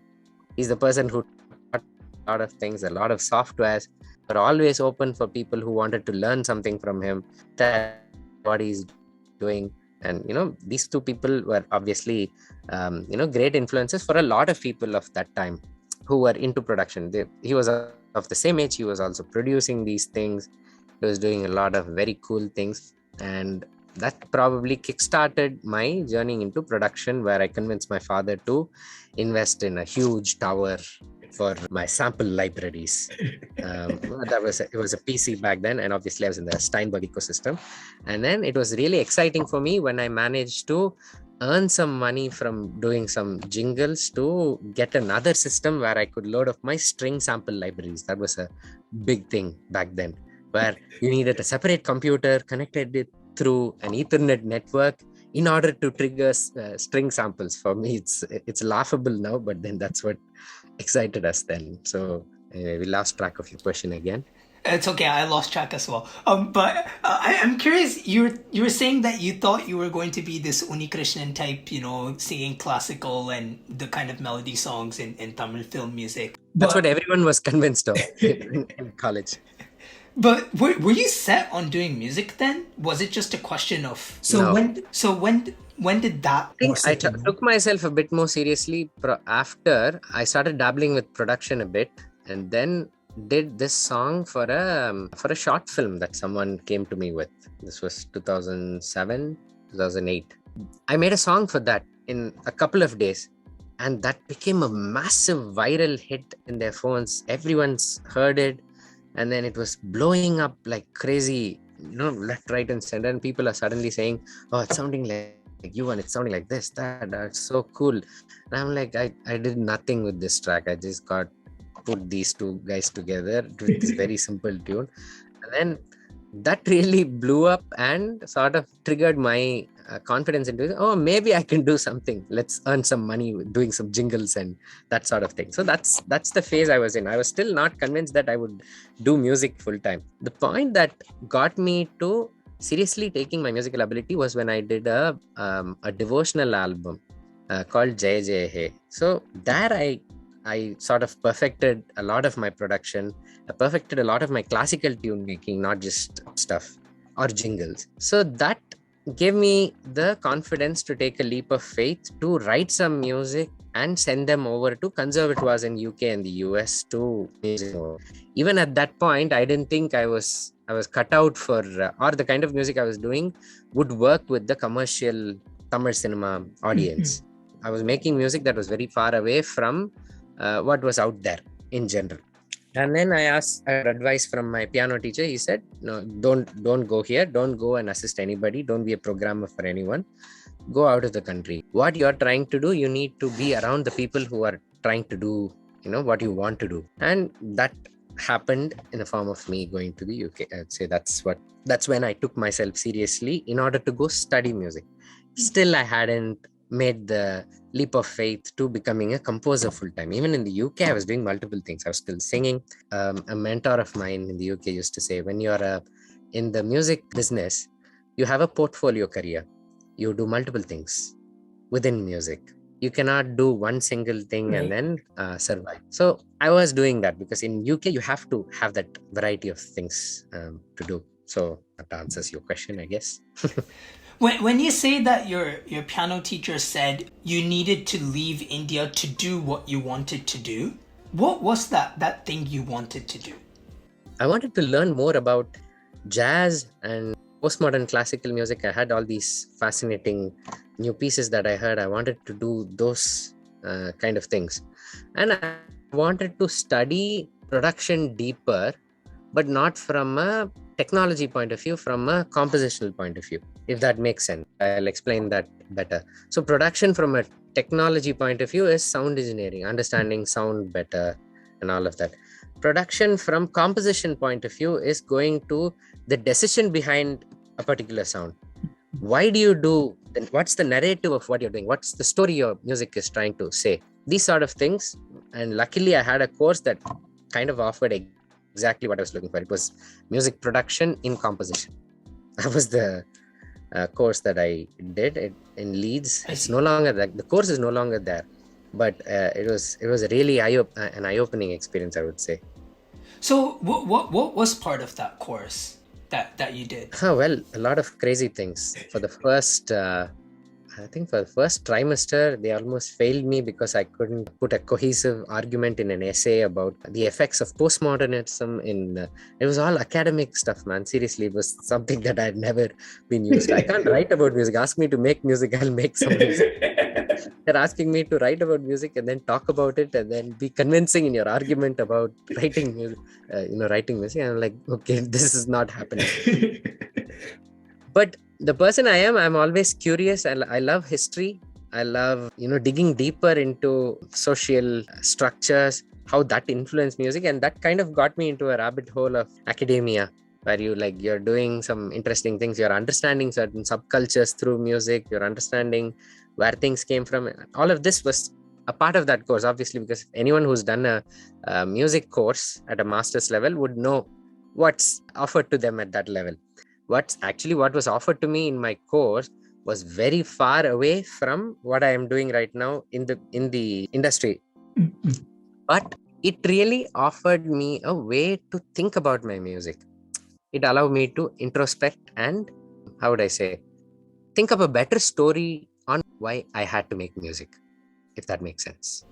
He's the person who taught a lot of things, a lot of softwares. We're always open for people who wanted to learn something from him, that what he's doing. And these two people were obviously great influences for a lot of people of that time who were into production. He was of the same age. He was also producing these things. He was doing a lot of very cool things, and that probably kickstarted my journey into production, where I convinced my father to invest in a huge tower for my sample libraries. It was a PC back then, and obviously I was in the Steinberg ecosystem. And then it was really exciting for me when I managed to earn some money from doing some jingles to get another system where I could load up my string sample libraries. That was a big thing back then, where you needed a separate computer, connected it through an Ethernet network in order to trigger string samples. For me, it's laughable now, but then that's what excited us then. So anyway, we lost track of your question again. It's okay, I lost track as well. But I'm curious, you were saying that you thought you were going to be this Unnikrishnan type, singing classical and the kind of melody songs in Tamil film music. That's what everyone was convinced of in college. But were you set on doing music then? Was it just a question of... No. When did that... I took myself a bit more seriously after I started dabbling with production a bit. And then did this song for a short film that someone came to me with. This was 2007, 2008. I made a song for that in a couple of days, and that became a massive viral hit in their phones. Everyone's heard it, and then it was blowing up like crazy, left, right, and center. And people are suddenly saying, "Oh, it's sounding like you, and it's sounding like this, that's so cool." And I'm like, I did nothing with this track. I just put these two guys together with this very simple tune, and then that really blew up and sort of triggered my confidence into it. Oh, maybe I can do something. Let's earn some money with doing some jingles and that sort of thing. So that's the phase I was in. I was still not convinced that I would do music full time. The point that got me to seriously taking my musical ability was when I did a devotional album called Jai Jai He. So there I sort of perfected a lot of my production. I perfected a lot of my classical tune making, not just stuff or jingles. So that gave me the confidence to take a leap of faith to write some music and send them over to conservatoires in UK and the US to music. Even at that point, I didn't think I was cut out for, or the kind of music I was doing would work with the commercial Tamil cinema audience. I was making music that was very far away from what was out there in general. And then I asked advice from my piano teacher. He said, "No, don't go here. Don't go and assist anybody. Don't be a programmer for anyone. Go out of the country. What you're trying to do, you need to be around the people who are trying to do, what you want to do." And that happened in the form of me going to the UK. I'd say that's when I took myself seriously in order to go study music. Still, I hadn't made the leap of faith to becoming a composer full time. Even in the UK, I was doing multiple things. I was still singing. A mentor of mine in the UK used to say, when you're in the music business, you have a portfolio career. You do multiple things within music. You cannot do one single thing and then survive. So I was doing that because in UK, you have to have that variety of things to do. So that answers your question, I guess. When you say that your piano teacher said you needed to leave India to do what you wanted to do, what was that thing you wanted to do? I wanted to learn more about jazz and postmodern classical music. I had all these fascinating new pieces that I heard. I wanted to do those kind of things. And I wanted to study production deeper, but not from a technology point of view, from a compositional point of view, if that makes sense. I'll explain that better. So production from a technology point of view is sound engineering, understanding sound better and all of that. Production from composition point of view is going to the decision behind a particular sound. Why do you do, what's the narrative of what you're doing? What's the story your music is trying to say? These sort of things. And luckily I had a course that kind of offered exactly what I was looking for. It was music production in composition. That was the course that I did in Leeds. It's no longer the course is no longer there, but it was a really an eye-opening experience, I would say. So what was part of that course that you did? Well, a lot of crazy things. For the first I think for the first trimester, they almost failed me because I couldn't put a cohesive argument in an essay about the effects of postmodernism it was all academic stuff, man. Seriously, it was something that I'd never been used to. I can't write about music. Ask me to make music, I'll make some music. They're asking me to write about music and then talk about it and then be convincing in your argument about writing music. Writing music. And I'm like, okay, this is not happening. But the person I am, I'm always curious. I love history. I love, digging deeper into social structures, how that influenced music. And that kind of got me into a rabbit hole of academia, where you're doing some interesting things. You're understanding certain subcultures through music. You're understanding where things came from. All of this was a part of that course, obviously, because anyone who's done a music course at a master's level would know what's offered to them at that level. What was offered to me in my course was very far away from what I am doing right now in the industry. But it really offered me a way to think about my music. It allowed me to introspect and, how would I say, think of a better story on why I had to make music, if that makes sense.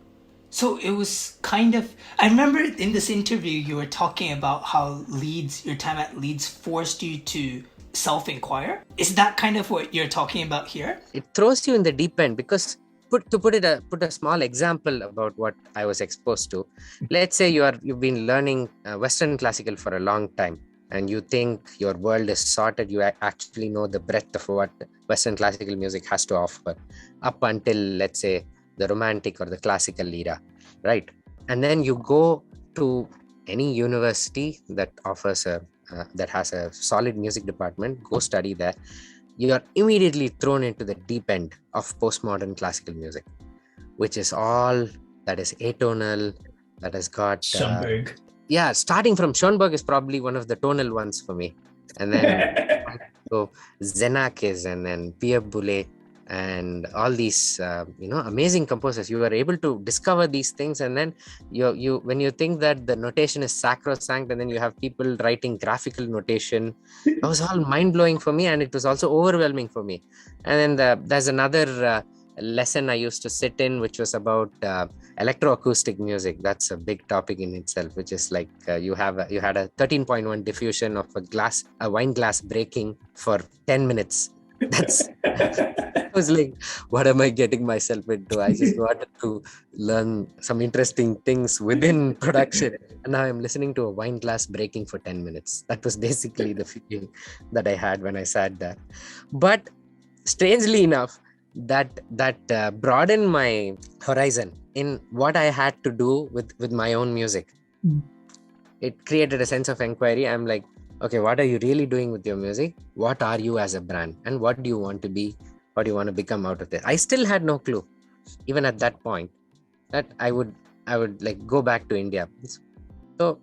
So it was kind of, I remember in this interview you were talking about how your time at Leeds forced you to self-inquire. Is that kind of what you're talking about here? It throws you in the deep end because put a small example about what I was exposed to. Let's say you've been learning Western classical for a long time and you think your world is sorted. You actually know the breadth of what Western classical music has to offer up until, let's say, the romantic or the classical era, right? And then you go to any university that offers that has a solid music department, go study there. You are immediately thrown into the deep end of postmodern classical music, which is all that is atonal, that has got Schoenberg. Starting from Schoenberg is probably one of the tonal ones for me, and then so Xenakis and then Pierre Boulez and all these amazing composers. You were able to discover these things, and then you when you think that the notation is sacrosanct, and then you have people writing graphical notation. It was all mind-blowing for me, and it was also overwhelming for me. And then there's another lesson I used to sit in, which was about electroacoustic music. That's a big topic in itself, which is like you had a 13.1 diffusion of a wine glass breaking for 10 minutes. I was like, what am I getting myself into? I just wanted to learn some interesting things within production, and now I'm listening to a wine glass breaking for 10 minutes. That was basically the feeling that I had when I sat there. But strangely enough, that broadened my horizon in what I had to do with my own music. It created a sense of inquiry. I'm like, okay, what are you really doing with your music? What are you as a brand? And what do you want to be? What do you want to become out of this? I still had no clue, even at that point, that I would like go back to India. So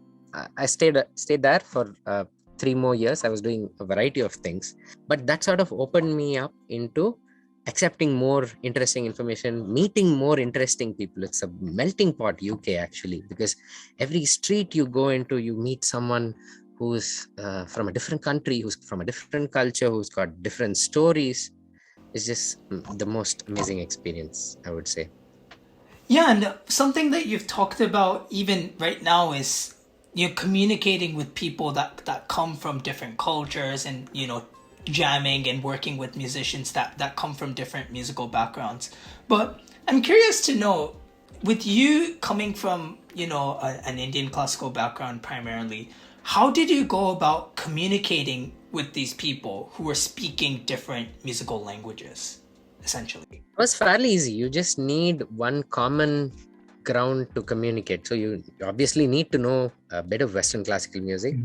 I stayed there for 3 more years. I was doing a variety of things, but that sort of opened me up into accepting more interesting information, meeting more interesting people. It's a melting pot, UK, actually, because every street you go into, you meet someone who's from a different country, who's from a different culture, who's got different stories. It's just the most amazing experience, I would say. Yeah, and something that you've talked about even right now is communicating with people that come from different cultures, and jamming and working with musicians that come from different musical backgrounds. But I'm curious to know, with you coming from an Indian classical background primarily, how did you go about communicating with these people who were speaking different musical languages, essentially? It was fairly easy. You just need one common ground to communicate. So you obviously need to know a bit of Western classical music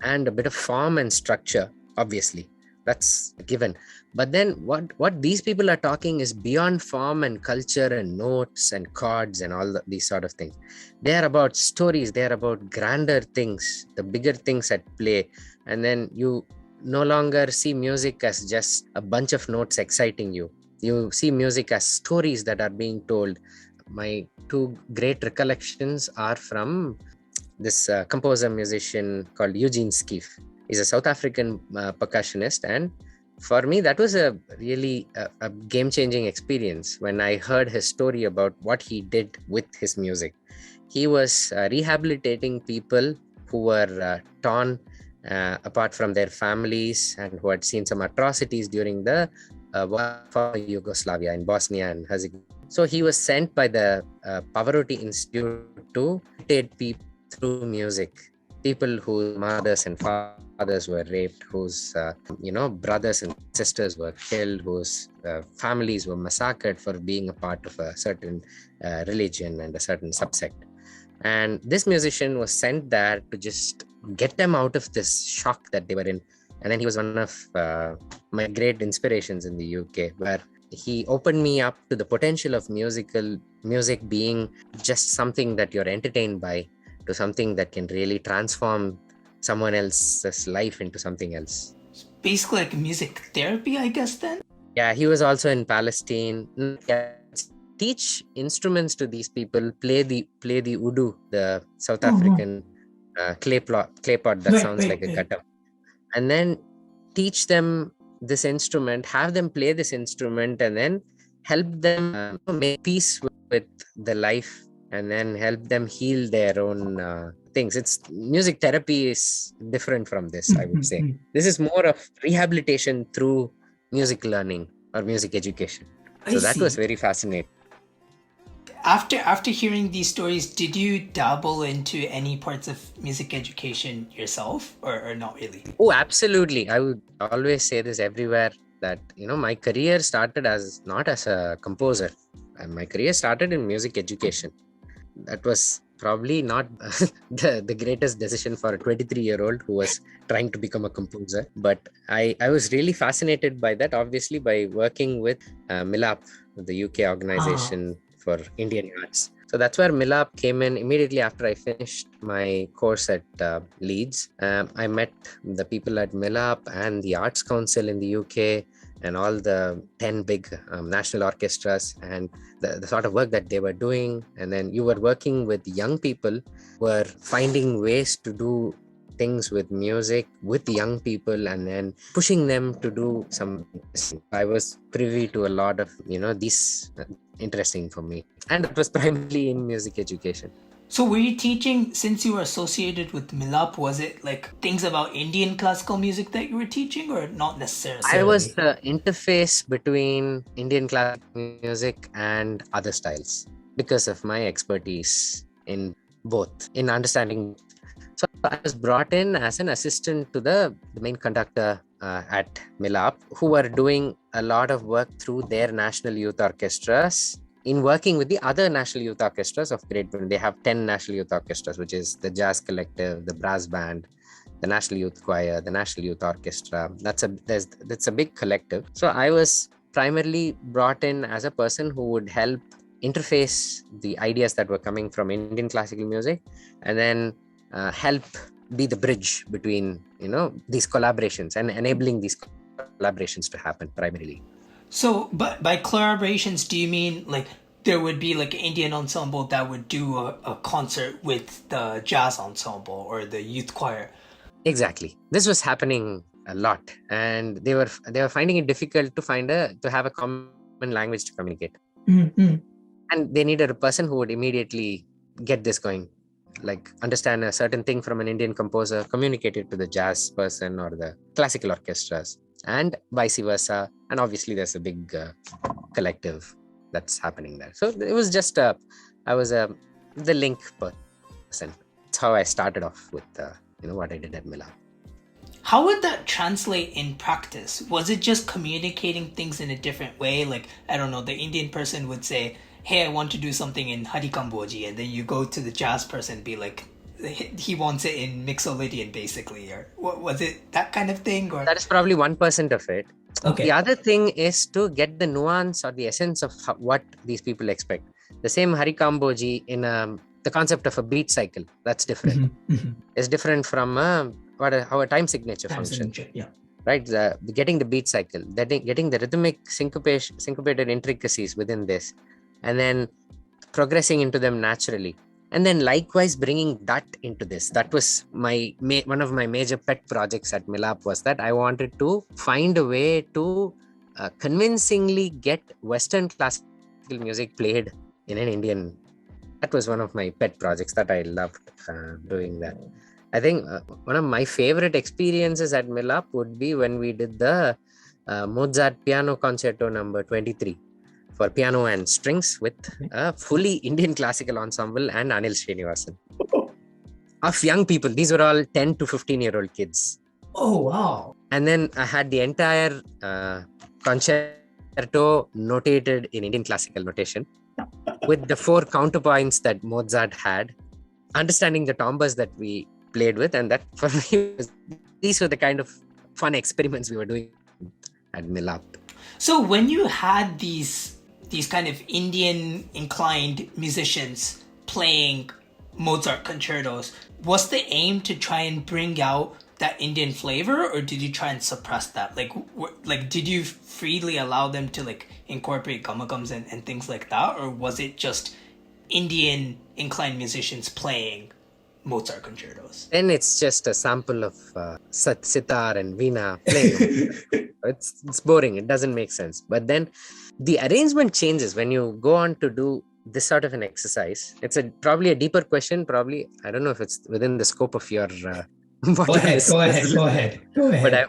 and a bit of form and structure, obviously. That's a given. But then what these people are talking is beyond form and culture and notes and chords and all these sort of things. They are about stories. They are about grander things, the bigger things at play. And then you no longer see music as just a bunch of notes exciting you. You see music as stories that are being told. My 2 great recollections are from this composer musician called Eugene Skeef. He's a South African percussionist, and for me that was a really a game-changing experience when I heard his story about what he did with his music. He was rehabilitating people who were torn apart from their families and who had seen some atrocities during the war for Yugoslavia in Bosnia and Herzegovina. So he was sent by the Pavarotti Institute to educate people through music. People whose mothers and fathers were raped, whose brothers and sisters were killed, whose families were massacred for being a part of a certain religion and a certain subsect. And this musician was sent there to just get them out of this shock that they were in. And then he was one of my great inspirations in the UK, where he opened me up to the potential of music being just something that you're entertained by, to something that can really transform someone else's life into something else. Basically like music therapy, I guess, then? Yeah, he was also in Palestine. Teach instruments to these people, play the udu, the South African clay pot that sounds like a guitar. And then teach them this instrument, have them play this instrument, and then help them make peace with the life and then help them heal their own things. It's music therapy is different from this, I would say. This is more of rehabilitation through music learning or music education. So that was very fascinating. After hearing these stories, did you dabble into any parts of music education yourself, or not really? Oh, absolutely. I would always say this everywhere, that my career started as not as a composer. My career started in music education. That was probably not the greatest decision for a 23-year-old who was trying to become a composer. But I was really fascinated by that, obviously, by working with MILAP, the UK organization for Indian arts. So that's where MILAP came in. Immediately after I finished my course at Leeds, I met the people at MILAP and the Arts Council in the UK and all the 10 big national orchestras and the sort of work that they were doing. And then you were working with young people who were finding ways to do things with music with young people and then pushing them to do something. I was privy to a lot of, these interesting for me. And it was primarily in music education. So were you teaching, since you were associated with MILAP, was it like things about Indian classical music that you were teaching, or not necessarily? I was the interface between Indian classical music and other styles because of my expertise in both, in understanding. So I was brought in as an assistant to the main conductor at MILAP, who were doing a lot of work through their national youth orchestras in working with the other national youth orchestras of Great Britain. They have 10 national youth orchestras, which is the Jazz Collective, the Brass Band, the National Youth Choir, the National Youth Orchestra. That's a big collective. So I was primarily brought in as a person who would help interface the ideas that were coming from Indian classical music and then help be the bridge between, these collaborations and enabling these collaborations to happen primarily. So, but by collaborations, do you mean like there would be like an Indian ensemble that would do a concert with the jazz ensemble or the youth choir? Exactly. This was happening a lot, and they were finding it difficult to have a common language to communicate. Mm-hmm. And they needed a person who would immediately get this going, like understand a certain thing from an Indian composer, communicate it to the jazz person or the classical orchestras, and vice versa. And obviously there's a big collective that's happening there. So it was just I was the link person. That's how I started off with what I did at MILAP. How would that translate in practice? Was it just communicating things in a different way? Like, I don't know, the Indian person would say, hey, I want to do something in Harikamboji, and then you go to the jazz person and be like, he wants it in Mixolydian, basically, or was it that kind of thing? Or that is probably 1% of it. Okay. The other thing is to get the nuance or the essence of what these people expect. The same Harikamboji in the concept of a beat cycle, that's different. It's different from how a time signature functions. Yeah. Right, getting the beat cycle, getting the rhythmic syncopated intricacies within this, and then progressing into them naturally, and then likewise bringing that into this. That was one of my major pet projects at MILAP, was that I wanted to find a way to convincingly get Western classical music played in an Indian. That was one of my pet projects that I loved doing that. I think one of my favorite experiences at MILAP would be when we did the Mozart Piano Concerto number 23 for piano and strings with a fully Indian classical ensemble and Anil Srinivasan. Of young people, these were all 10 to 15-year-old kids. Oh, wow. And then I had the entire concerto notated in Indian classical notation with the 4 counterpoints that Mozart had, understanding the timbres that we played with, and that for me, these were the kind of fun experiments we were doing at MILAP. So when you had these kind of Indian inclined musicians playing Mozart concertos, was the aim to try and bring out that Indian flavor, or did you try and suppress that? Like did you freely allow them to like incorporate gamagams and things like that, or was it just Indian inclined musicians playing Mozart concertos? Then it's just a sample of sitar and veena playing. It's boring. It doesn't make sense. But then the arrangement changes when you go on to do this sort of an exercise. It's probably a deeper question. Probably, I don't know if it's within the scope of your. Go ahead. But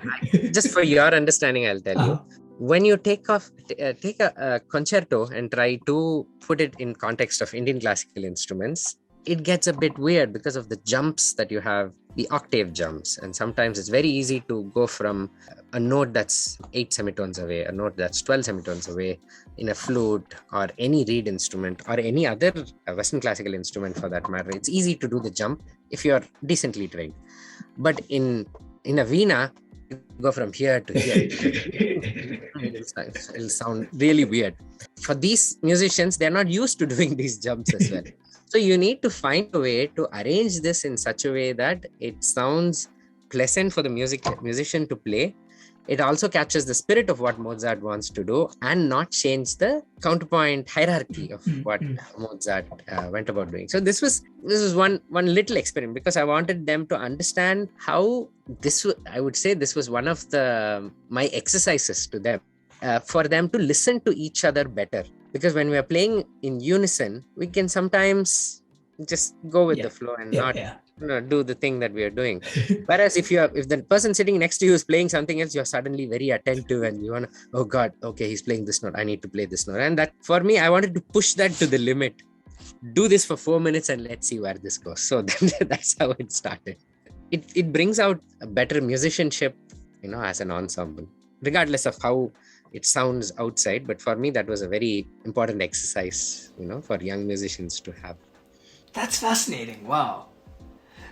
just for your understanding, I'll tell you. When you take a concerto and try to put it in context of Indian classical instruments, it gets a bit weird because of the jumps that you have, the octave jumps. And sometimes it's very easy to go from a note that's 8 semitones away, a note that's 12 semitones away in a flute or any reed instrument or any other Western classical instrument for that matter. It's easy to do the jump if you're decently trained. But in a veena, you go from here to here. It'll sound really weird. For these musicians, they're not used to doing these jumps as well. So you need to find a way to arrange this in such a way that it sounds pleasant for the musician to play. It also captures the spirit of what Mozart wants to do and not change the counterpoint hierarchy of what Mozart went about doing. So this was one little experiment because I wanted them to understand how I would say this was one of my exercises to them for them to listen to each other better. Because when we are playing in unison, we can sometimes just go with the flow and not do the thing that we are doing. Whereas if the person sitting next to you is playing something else, you're suddenly very attentive and you want to, oh God, okay, he's playing this note, I need to play this note. And that, for me, I wanted to push that to the limit. Do this for 4 minutes and let's see where this goes. So that's how it started. It brings out a better musicianship, as an ensemble, regardless of how it sounds outside. But for me, that was a very important exercise, for young musicians to have. That's fascinating. Wow.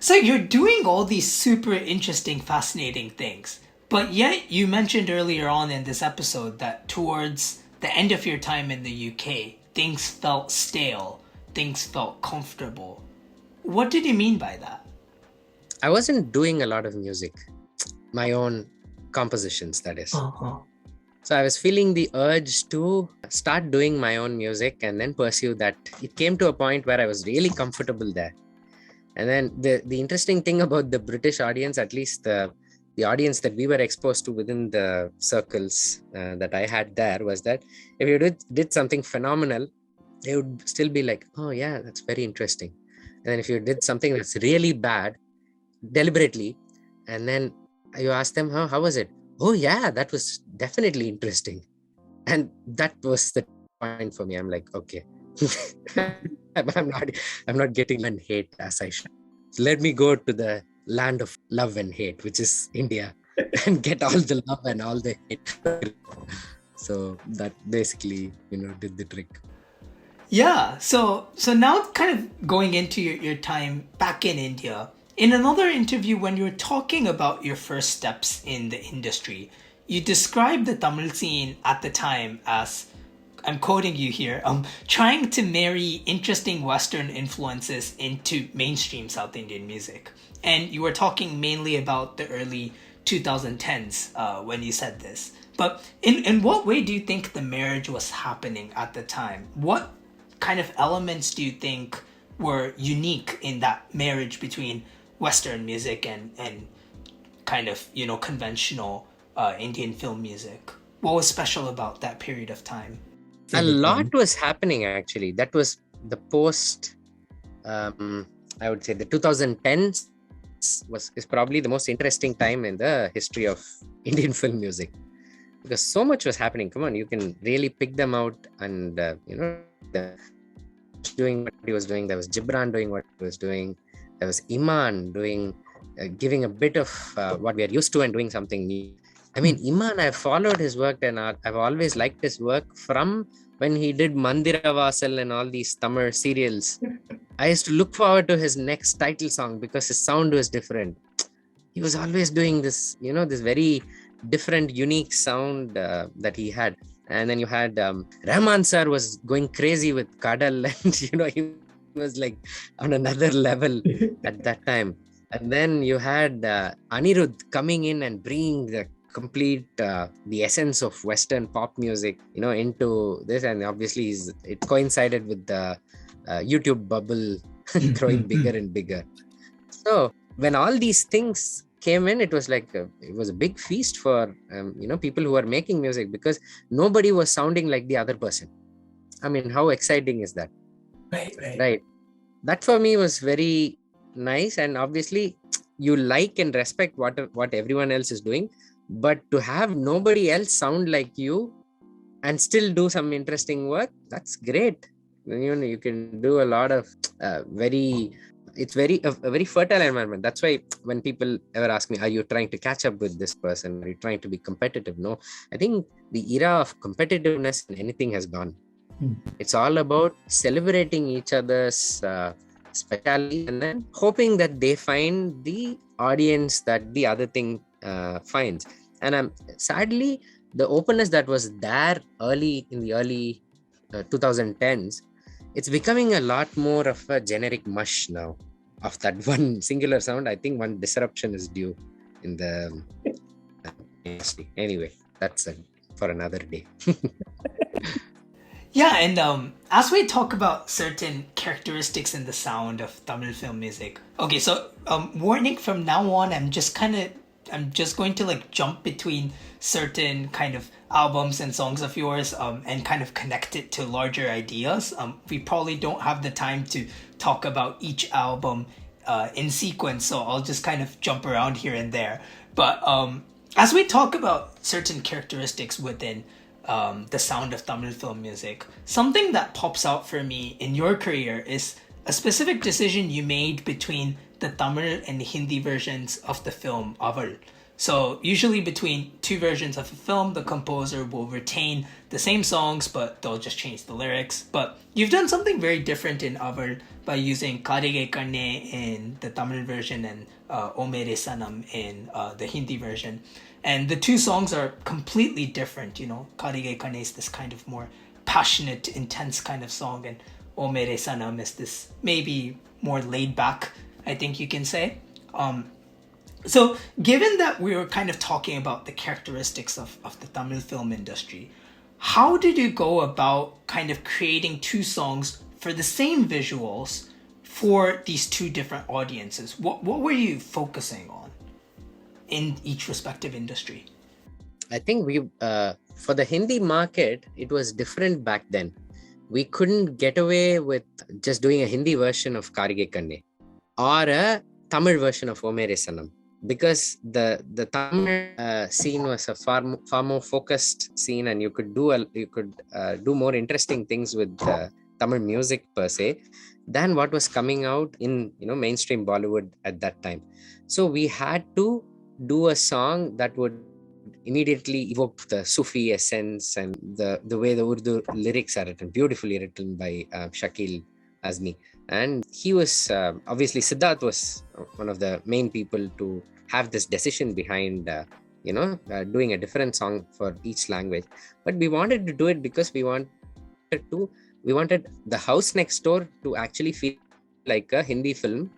So you're doing all these super interesting, fascinating things. But yet you mentioned earlier on in this episode that towards the end of your time in the UK, things felt stale. Things felt comfortable. What did you mean by that? I wasn't doing a lot of music. My own compositions, that is. So I was feeling the urge to start doing my own music and then pursue that. It came to a point where I was really comfortable there. And then the interesting thing about the British audience, at least the audience that we were exposed to within the circles that I had there, was that if you did something phenomenal, they would still be like, oh yeah, that's very interesting. And then if you did something that's really bad, deliberately, and then you ask them, how was it? Oh yeah, that was definitely interesting. And that was the point for me. I'm like, okay, I'm not getting an hate as I should. So let me go to the land of love and hate, which is India, and get all the love and all the hate. So that basically, did the trick. Yeah. So now kind of going into your time back in India, in another interview, when you were talking about your first steps in the industry, you described the Tamil scene at the time as, I'm quoting you here, trying to marry interesting Western influences into mainstream South Indian music. And you were talking mainly about the early 2010s when you said this. But in what way do you think the marriage was happening at the time? What kind of elements do you think were unique in that marriage between Western music and kind of, conventional Indian film music? What was special about that period of time? A lot was happening, actually. That was the post, I would say the 2010s is probably the most interesting time in the history of Indian film music. Because so much was happening. Come on, you can really pick them out and, doing what he was doing. There was Gibran doing what he was doing. There was Iman doing, giving a bit of what we are used to and doing something new. I mean, Iman, I've followed his work and I've always liked his work from when he did Mandira Vasal and all these Tamil serials. I used to look forward to his next title song because his sound was different. He was always doing this, this very different, unique sound that he had. And then you had Rahman sir was going crazy with Kadal and, he was like on another level at that time. And then you had Anirudh coming in and bringing the complete the essence of Western pop music into this, and obviously it coincided with the YouTube bubble growing bigger and bigger. So when all these things came in, it was like it was a big feast for people who are making music, because nobody was sounding like the other person. I mean, how exciting is that? Right. That for me was very nice, and obviously you like and respect what everyone else is doing, but to have nobody else sound like you and still do some interesting work, that's great. You can do a lot of very it's very a very fertile environment. That's why when people ever ask me, are you trying to catch up with this person, are you trying to be competitive? No, I think the era of competitiveness in anything has gone. It's all about celebrating each other's speciality and then hoping that they find the audience that the other thing finds. And sadly, the openness that was there in the early 2010s, it's becoming a lot more of a generic mush now of that one singular sound. I think one disruption is due in the industry. Anyway, that's for another day. Yeah, and as we talk about certain characteristics in the sound of Tamil film music, okay, so warning from now on, I'm just going to like jump between certain kind of albums and songs of yours, and kind of connect it to larger ideas. We probably don't have the time to talk about each album in sequence, so I'll just kind of jump around here and there. But as we talk about certain characteristics within the sound of Tamil film music, something that pops out for me in your career is a specific decision you made between the Tamil and Hindi versions of the film Aval. So usually between two versions of a film, the composer will retain the same songs, but they'll just change the lyrics. But you've done something very different in Aval by using Karige Karne in the Tamil version and O Mere Sanam in the Hindi version. And the two songs are completely different. Karige Karne is this kind of more passionate, intense kind of song, and O Mere Sanam is this maybe more laid back, I think you can say. So given that we were kind of talking about the characteristics of the Tamil film industry, how did you go about kind of creating two songs for the same visuals for these two different audiences? What were you focusing on in each respective industry? I think we for the Hindi market, it was different back then. We couldn't get away with just doing a Hindi version of Karige Kanne or a Tamil version of O Mere Sanam, because the Tamil scene was a far more focused scene, and you could do more interesting things with Tamil music per se than what was coming out in mainstream Bollywood at that time. So we had to do a song that would immediately evoke the Sufi essence and the way the Urdu lyrics are written, beautifully written by Shakil Azmi. And he was obviously Siddharth was one of the main people to have this decision behind doing a different song for each language. But we wanted to do it because we wanted the house next door to actually feel like a Hindi film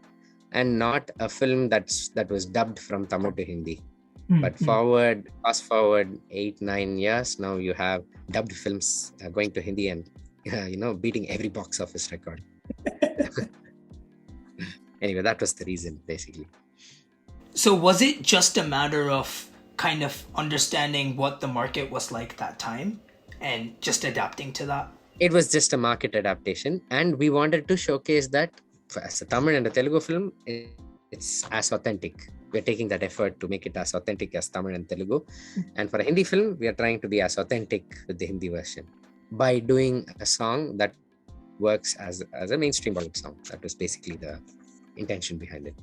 and not a film that was dubbed from Tamil to Hindi. But fast forward 8-9 years, now you have dubbed films going to Hindi and beating every box office record. Anyway, that was the reason, basically. So was it just a matter of kind of understanding what the market was like that time and just adapting to that? It was just a market adaptation, and we wanted to showcase that as a Tamil and a Telugu film, it's as authentic. We're taking that effort to make it as authentic as Tamil and Telugu. And for a Hindi film, we are trying to be as authentic with the Hindi version by doing a song that works as a mainstream Bollywood song. That was basically the intention behind it.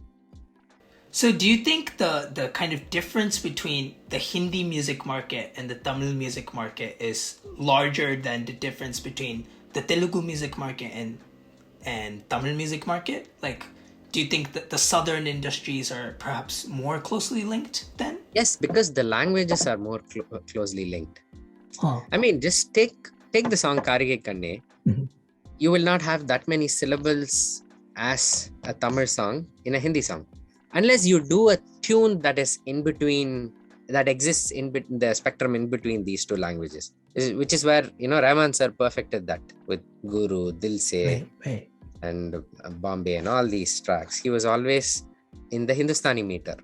So do you think the kind of difference between the Hindi music market and the Tamil music market is larger than the difference between the Telugu music market and Tamil music market? Like, do you think that the southern industries are perhaps more closely linked then? Yes, because the languages are more closely linked. Huh. I mean, just take the song Karige Kanne. Mm-hmm. You will not have that many syllables as a Tamil song in a Hindi song, unless you do a tune that is in between, that exists in the spectrum in between these two languages, which is where Rahman sir perfected that with Guru, Dil Se, Right. and Bombay and all these tracks. He was always in the Hindustani meter.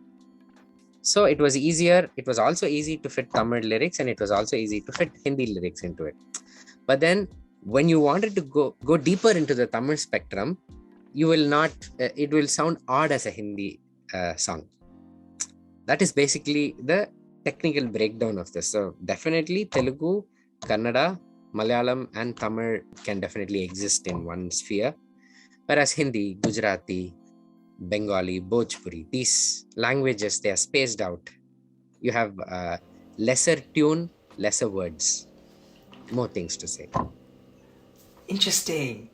So it was easier. It was also easy to fit Tamil lyrics, and it was also easy to fit Hindi lyrics into it. But then when you wanted to go deeper into the Tamil spectrum, you will not, it will sound odd as a Hindi song. That is basically the technical breakdown of this. So definitely Telugu, Kannada, Malayalam and Tamil can definitely exist in one sphere. Whereas Hindi, Gujarati, Bengali, Bhojpuri, these languages, they are spaced out. You have lesser tune, lesser words, more things to say. Interesting.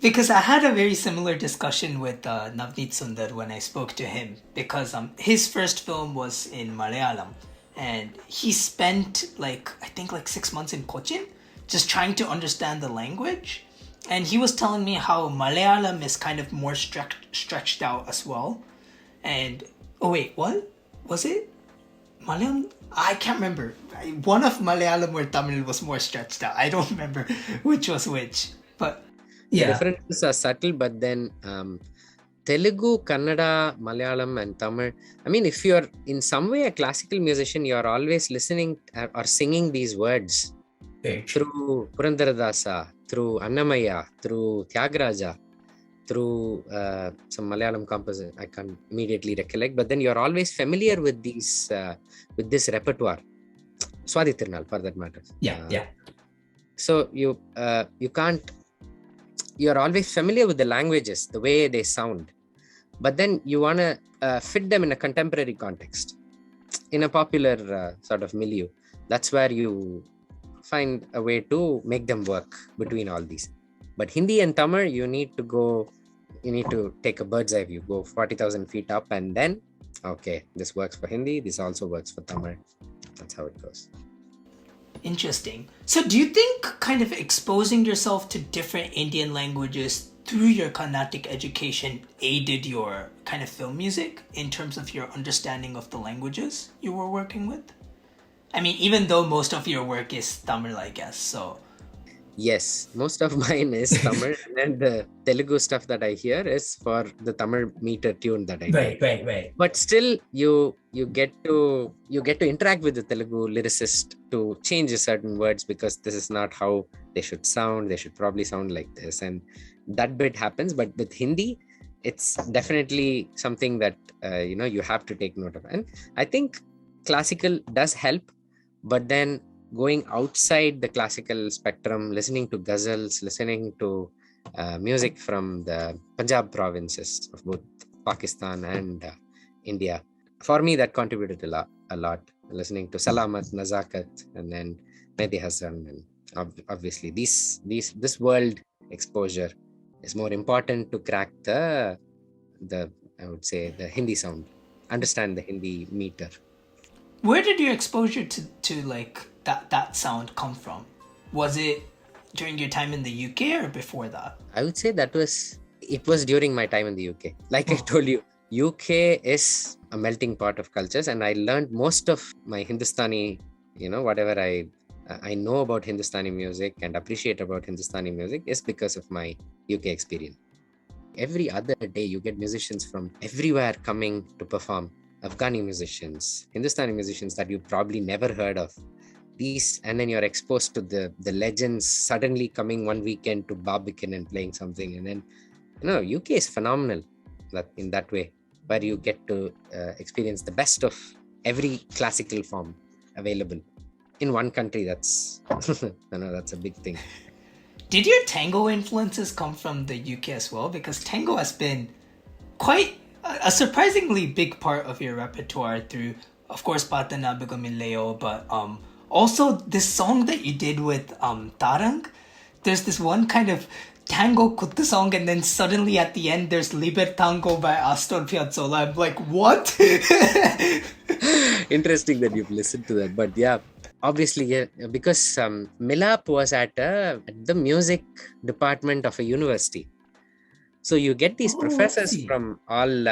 Because I had a very similar discussion with Navneet Sundar when I spoke to him, because his first film was in Malayalam, and he spent I think 6 months in Cochin just trying to understand the language. And he was telling me how Malayalam is kind of more stretched out as well. And oh wait, what was it? Malayalam? I can't remember. One of Malayalam or Tamil was more stretched out. I don't remember which was which. But yeah, the differences are subtle. But then Telugu, Kannada, Malayalam and Tamil, I mean, if you're in some way a classical musician, you're always listening or singing these words through Purandaradasa, through Annamaya, through Tyagaraja, through some Malayalam composer I can't immediately recollect, but then you're always familiar with these with this repertoire. Swathi Tirunal, for that matter. Yeah. So you're always familiar with the languages, the way they sound, but then you want to fit them in a contemporary context, in a popular sort of milieu. That's where you find a way to make them work between all these. But Hindi and Tamil, you need to take a bird's eye view, go 40,000 feet up, and then, okay, this works for Hindi, this also works for Tamil. That's how it goes. Interesting. So do you think kind of exposing yourself to different Indian languages through your Carnatic education aided your kind of film music in terms of your understanding of the languages you were working with? I mean, even though most of your work is Tamil, I guess, so... Yes, most of mine is Tamil, and the Telugu stuff that I hear is for the Tamil meter tune that I do. Right. But still, you get to interact with the Telugu lyricist to change certain words, because this is not how they should sound. They should probably sound like this, and that bit happens. But with Hindi, it's definitely something that you have to take note of. And I think classical does help, but then going outside the classical spectrum, listening to ghazals, listening to music from the Punjab provinces of both Pakistan and India, for me that contributed a lot. Listening to Salamat, Nazakat, and then Mehdi Hassan, and obviously this world exposure is more important to crack the I would say the Hindi sound, understand the Hindi meter. Where did your exposure to like that sound come from? Was it during your time in the UK or before that? I would say it was during my time in the UK. Like I told you, UK is a melting pot of cultures, and I learned most of my Hindustani, whatever I know about Hindustani music and appreciate about Hindustani music is because of my UK experience. Every other day you get musicians from everywhere coming to perform. Afghani musicians, Hindustani musicians that you probably never heard of. These, and then you're exposed to the legends suddenly coming one weekend to Barbican and playing something. And then, UK is phenomenal in that way, where you get to experience the best of every classical form available in one country. That's that's a big thing. Did your tango influences come from the UK as well? Because tango has been quite a surprisingly big part of your repertoire through, of course, Patana Bigomileo, but also this song that you did with Tarang. There's this one kind of tango kuttu song, and then suddenly at the end there's Liber Tango by Astor Piazzolla. I'm like, what? Interesting that you've listened to that. But yeah, obviously, yeah, because Milap was at the music department of a university. So you get these professors from all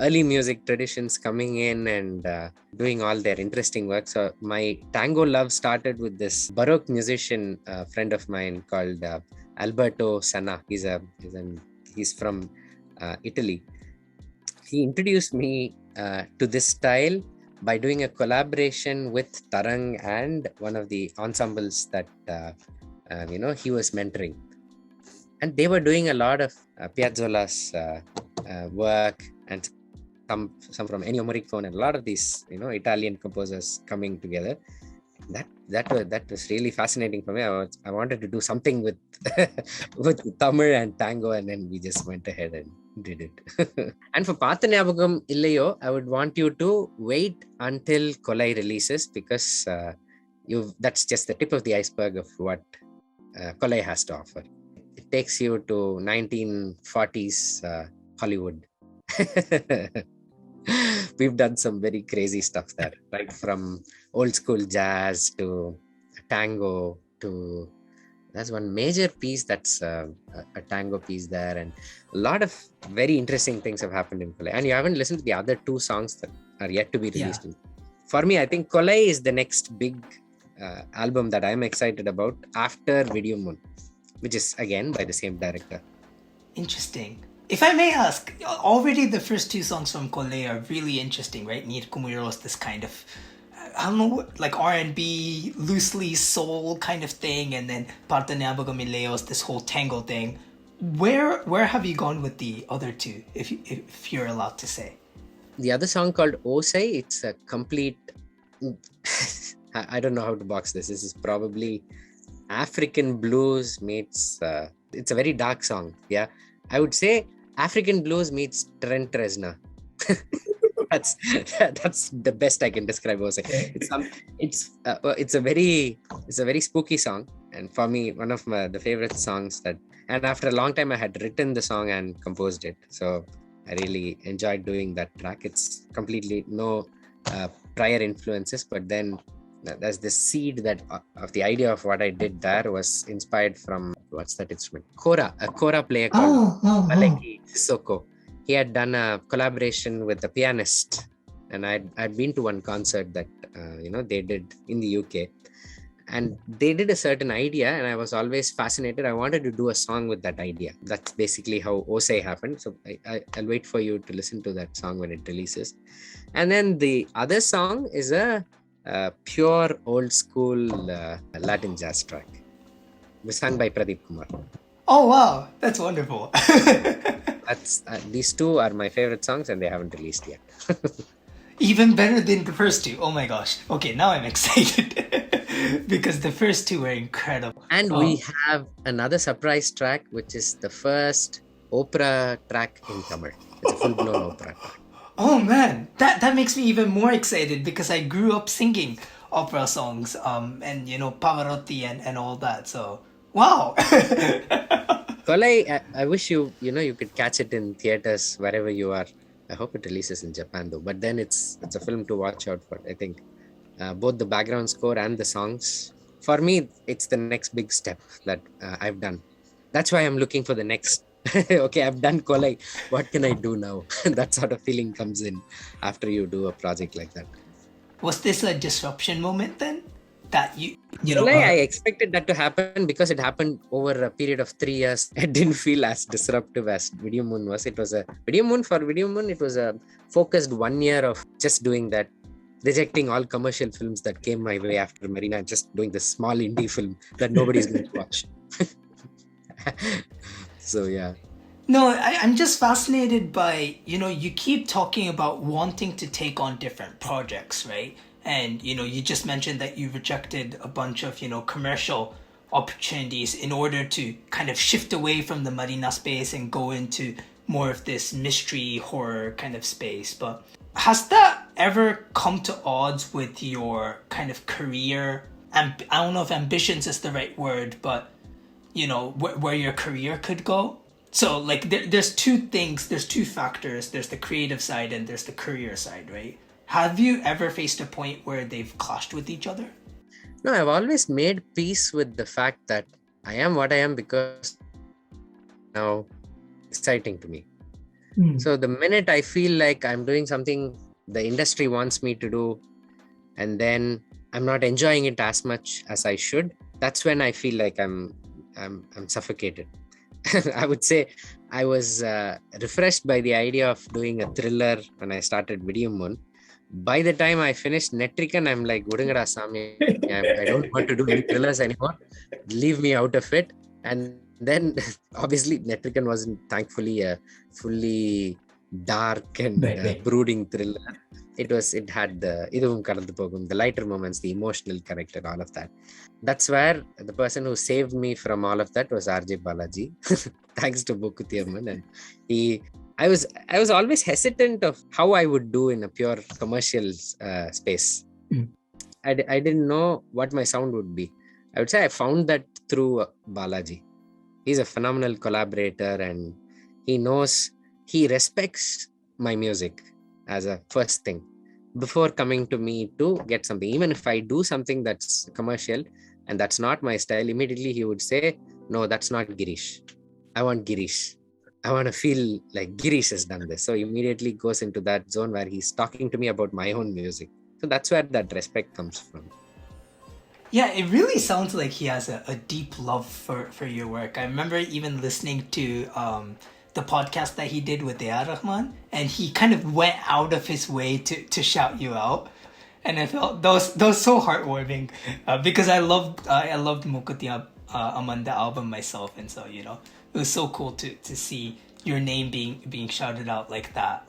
early music traditions coming in and doing all their interesting work. So my tango love started with this Baroque musician friend of mine called Alberto Sanna. He's from Italy. He introduced me to this style by doing a collaboration with Tarang and one of the ensembles that he was mentoring. And they were doing a lot of Piazzolla's work, and some from Ennio Morricone, and a lot of these Italian composers coming together. That was really fascinating for me. I wanted to do something with with Tamil and tango, and then we just went ahead and did it. And for Paatha Nyabagam Illayo, I would want you to wait until Kolai releases, because that's just the tip of the iceberg of what Kolai has to offer. It takes you to 1940s Hollywood. We've done some very crazy stuff there, right? From old school jazz to tango to, that's one major piece that's a tango piece there, and a lot of very interesting things have happened in Kolai. And you haven't listened to the other two songs that are yet to be released. Yeah. For me, I think Kolai is the next big album that I'm excited about after Video Moon, which is again by the same director. Interesting. If I may ask, already the first two songs from Kolai are really interesting, right? Nir Kumuro's this kind of, I don't know, like R&B, loosely soul kind of thing, and then Paatha Nyabagam Illayo's this whole tango thing. Where have you gone with the other two, if you're allowed to say? The other song called Osai, it's a complete, I don't know how to box this. This is probably African blues meets, it's a very dark song. Yeah, I would say African blues meets Trent Reznor. That's the best I can describe Osai. It's a very spooky song, and for me, one of the favorite songs that. And after a long time, I had written the song and composed it, so I really enjoyed doing that track. It's completely no prior influences, but then there's this seed that of the idea of what I did there was inspired from, what's that instrument? A kora player called Maleki Sissoko. He had done a collaboration with a pianist, and I'd been to one concert that they did in the UK, and they did a certain idea, and I was always fascinated. I wanted to do a song with that idea. That's basically how Osai happened. So I'll wait for you to listen to that song when it releases. And then the other song is a pure old school Latin jazz track. It was sung by Pradeep Kumar. Oh wow, that's wonderful. These two are my favorite songs, and they haven't released yet. Even better than the first two. Oh my gosh. Okay, now I'm excited because the first two were incredible. And we have another surprise track, which is the first opera track in Tamil. It's a full-blown opera track. Oh man, that makes me even more excited because I grew up singing opera songs, and Pavarotti and all that. So wow. Kolai, I wish you could catch it in theaters wherever you are. I hope it releases in Japan though. But then it's a film to watch out for. I think both the background score and the songs. For me, it's the next big step that I've done. That's why I'm looking for the next. Okay, I've done Kolai. What can I do now? That sort of feeling comes in after you do a project like that. Was this a disruption moment then? That I expected that to happen because it happened over a period of 3 years. It didn't feel as disruptive as Video Moon was. It was Video Moon, it was a focused 1 year of just doing that, rejecting all commercial films that came my way after Marina, and just doing this small indie film that nobody's going to watch. So yeah. No, I'm just fascinated by, you keep talking about wanting to take on different projects, right? And, you just mentioned that you rejected a bunch of, commercial opportunities in order to kind of shift away from the Marina space and go into more of this mystery horror kind of space. But has that ever come to odds with your kind of career? I don't know if ambitions is the right word, but, where your career could go? So, like, there's two things, there's two factors. There's the creative side and there's the career side, right? Have you ever faced a point where they've clashed with each other? No, I've always made peace with the fact that I am what I am because now it's exciting to me. So the minute I feel like I'm doing something the industry wants me to do, and then I'm not enjoying it as much as I should, that's when I feel like I'm suffocated. I would say I was refreshed by the idea of doing a thriller when I started Video Moon. By the time I finished Netrikan, I'm like, Gudungada Sami, I don't want to do any thrillers anymore. Leave me out of it. And then obviously Netrikan wasn't thankfully a fully dark and brooding thriller. It had the lighter moments, the emotional character, all of that. That's where the person who saved me from all of that was RJ Balaji. Thanks to Bokuthiamman. And I was always hesitant of how I would do in a pure commercial space. I didn't know what my sound would be. I would say I found that through Balaji. He's a phenomenal collaborator, and he respects my music as a first thing before coming to me to get something. Even if I do something that's commercial and that's not my style, immediately he would say, no, that's not Girishh. I want Girishh. I want to feel like Girishh has done this. So immediately goes into that zone where he's talking to me about my own music. So that's where that respect comes from. Yeah, it really sounds like he has a deep love for your work. I remember even listening to the podcast that he did with Jayaraman, and he kind of went out of his way to shout you out. And I felt that was so heartwarming because I loved Mukutya Amanda album myself, and so it was so cool to see your name being shouted out like that.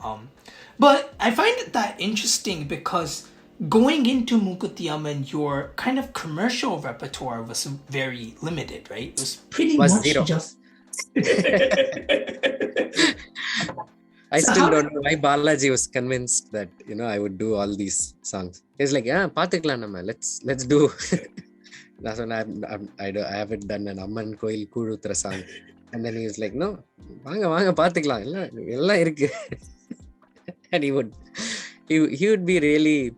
But I find that interesting because going into Mukutyaman, your kind of commercial repertoire was very limited, right? It was pretty much zero. Just. I still don't know why Balaji was convinced that I would do all these songs. He's like, pathikalam nama, let's do. That's when I haven't done an Amman Koil Kuduthra song. And then he was like, no, vaanga pathikalam, ella irukku. And he would be really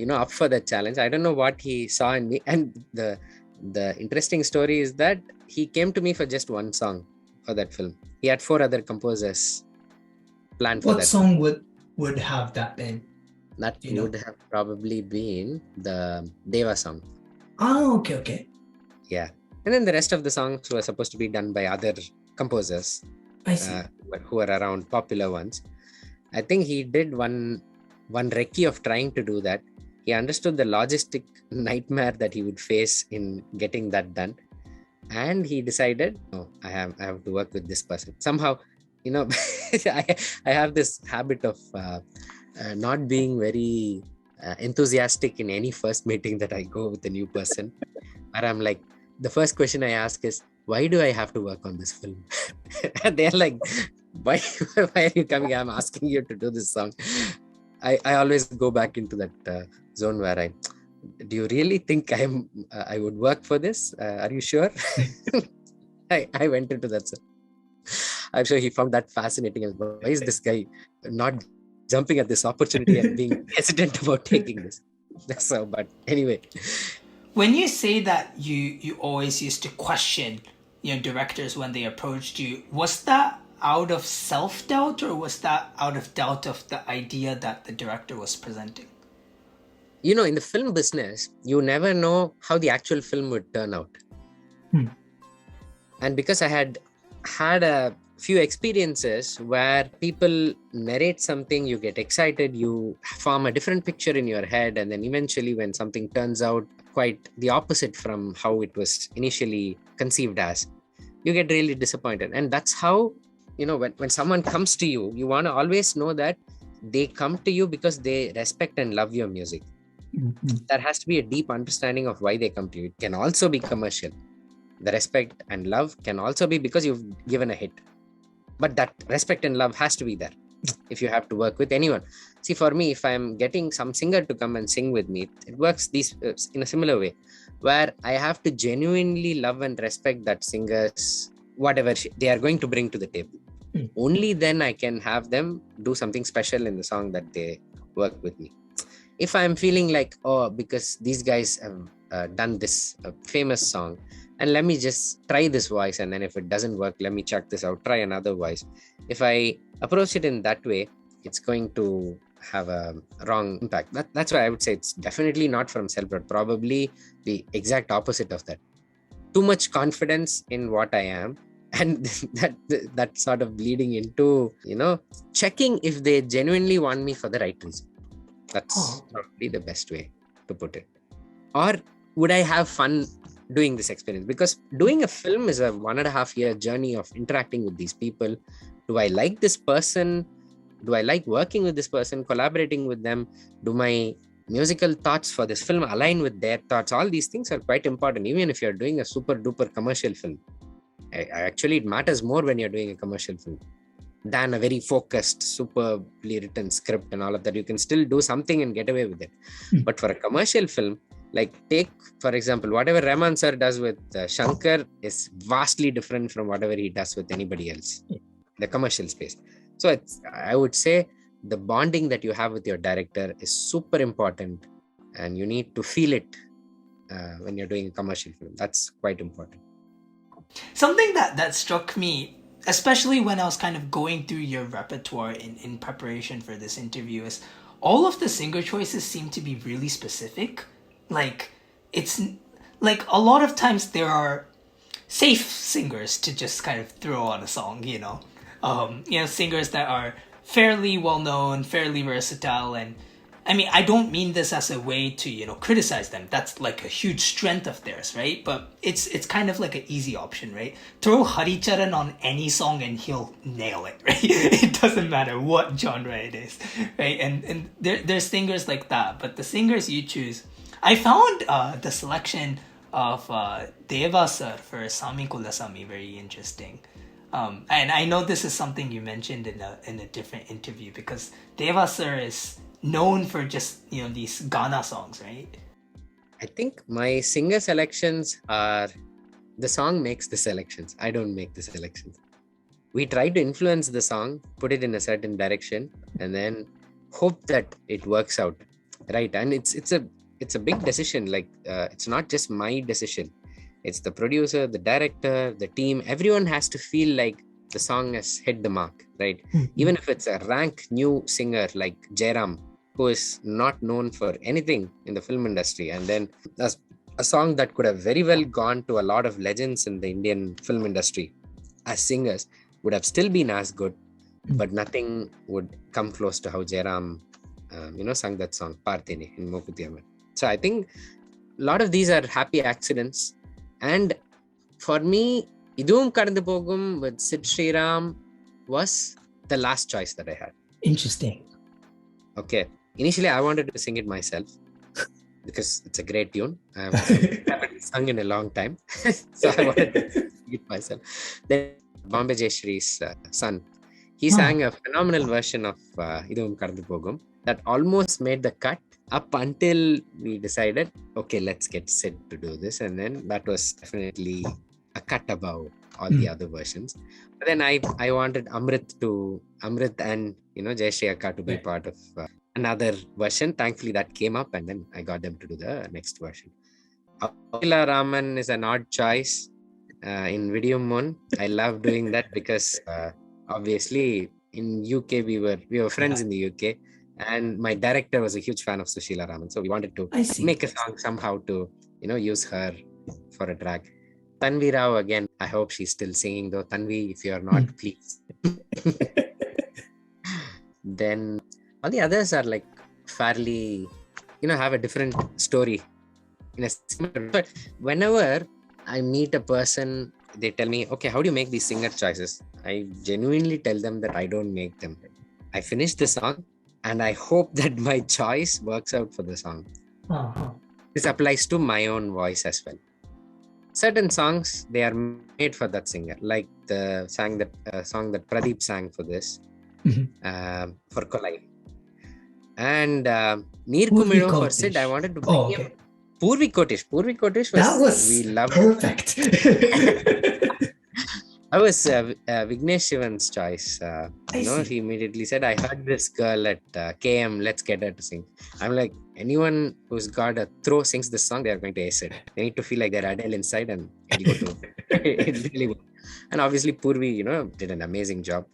up for that challenge. I don't know what he saw in me. And the interesting story is that he came to me for just one song for that film. He had 4 other composers planned for that. What song would have that been? That would have probably been the Deva song. Oh, okay. Yeah. And then the rest of the songs were supposed to be done by other composers. I see. Who are around popular ones. I think he did one recce of trying to do that. He understood the logistic nightmare that he would face in getting that done. And he decided, no, I have to work with this person. Somehow, I have this habit of not being very enthusiastic in any first meeting that I go with a new person. Where I'm like, the first question I ask is, why do I have to work on this film? And they're like, why are you coming? I'm asking you to do this song. I always go back into that zone where do you really think I would work for this? Are you sure? I went into that. I'm sure he found that fascinating. Why is this guy not jumping at this opportunity and being hesitant about taking this? So, but anyway. When you say that you always used to question directors when they approached you, was that out of self-doubt or was that out of doubt of the idea that the director was presenting? In the film business, you never know how the actual film would turn out. And because I had a few experiences where people narrate something, you get excited, you form a different picture in your head, and then eventually when something turns out quite the opposite from how it was initially conceived as, you get really disappointed. And that's how, when someone comes to you, you want to always know that they come to you because they respect and love your music. There has to be a deep understanding of why they come to you. It can also be commercial. The respect and love can also be because you've given a hit. But that respect and love has to be there if you have to work with anyone. See, for me, if I'm getting some singer to come and sing with me, it works in a similar way, where I have to genuinely love and respect that singer's whatever they are going to bring to the table. Only then I can have them do something special in the song that they work with me. If I'm feeling like, because these guys have done this famous song, and let me just try this voice, and then if it doesn't work, let me check this out, try another voice. If I approach it in that way, it's going to have a wrong impact. That's why I would say it's definitely not from self-doubt, probably the exact opposite of that. Too much confidence in what I am, and that sort of bleeding into, checking if they genuinely want me for the right reason. That's probably the best way to put it. Or would I have fun doing this experience? Because doing a film is a 1.5-year journey of interacting with these people. Do I like this person? Do I like working with this person, collaborating with them? Do my musical thoughts for this film align with their thoughts? All these things are quite important, even if you're doing a super duper commercial film. Actually, it matters more when you're doing a commercial film than a very focused, superbly written script and all of that. You can still do something and get away with it. But for a commercial film, like take, for example, whatever Rahman sir does with Shankar is vastly different from whatever he does with anybody else, the commercial space. So I would say the bonding that you have with your director is super important, and you need to feel it when you're doing a commercial film. That's quite important. Something that struck me, especially when I was kind of going through your repertoire in preparation for this interview, is all of the singer choices seem to be really specific. Like, it's like a lot of times there are safe singers to just kind of throw on a song, singers that are fairly well known, fairly versatile. And I mean, I don't mean this as a way to, criticize them. That's like a huge strength of theirs, right? But it's kind of like an easy option, right? Throw Haricharan on any song and he'll nail it, right? It doesn't matter what genre it is, right? And there's singers like that. But the singers you choose, I found the selection of Deva sir for Sami Kulasami very interesting. And I know this is something you mentioned in a different interview, because Deva sir is known for just, these Ghana songs, right? I think my singer selections are, the song makes the selections. I don't make the selections. We try to influence the song, put it in a certain direction, and then hope that it works out, right? And it's a big decision. Like, it's not just my decision. It's the producer, the director, the team. Everyone has to feel like the song has hit the mark, right? Even if it's a rank new singer like Jayaraman, who is not known for anything in the film industry, and then a song that could have very well gone to a lot of legends in the Indian film industry as singers would have still been as good, but nothing would come close to how Jayaraman, sang that song, Partene in Mokutiyamman. So I think a lot of these are happy accidents. And for me, Idum Kadanthu Pogum with Sid Sriram was the last choice that I had. Interesting. Okay. Initially, I wanted to sing it myself because it's a great tune. I haven't sung in a long time. So I wanted to sing it myself. Then Bombay Jayashree's son, he sang a phenomenal version of Idum Kadanthu Pogum that almost made the cut up until we decided, okay, let's get Sid to do this. And then that was definitely a cut above all the other versions. But then I wanted Amrit and Jayashree Akka to be part of another version. Thankfully that came up, and then I got them to do the next version. Akila Raman is an odd choice in Video Moon. I love doing that because obviously in UK we were friends in the UK, and my director was a huge fan of Sushila Raman, so we wanted to make a song somehow to use her for a track. Tanvi Rao, again, I hope she's still singing though. Tanvi, if you're not, please. Then all the others are like fairly, have a different story. But whenever I meet a person, they tell me, okay, how do you make these singer choices? I genuinely tell them that I don't make them. I finish the song and I hope that my choice works out for the song. This applies to my own voice as well. Certain songs, they are made for that singer, like the song that Pradeep sang for this, for Kolai. And Neer Kumido for Sid, I wanted to bring him. Purvi Kotish was we loved perfect. That was Vignesh Shivan's choice. He immediately said, I heard this girl at KM, let's get her to sing. I'm like, anyone who's got a throw sings this song, they are going to ace it. They need to feel like they're Adele inside, and it'll go through. It really would. And obviously Purvi, did an amazing job.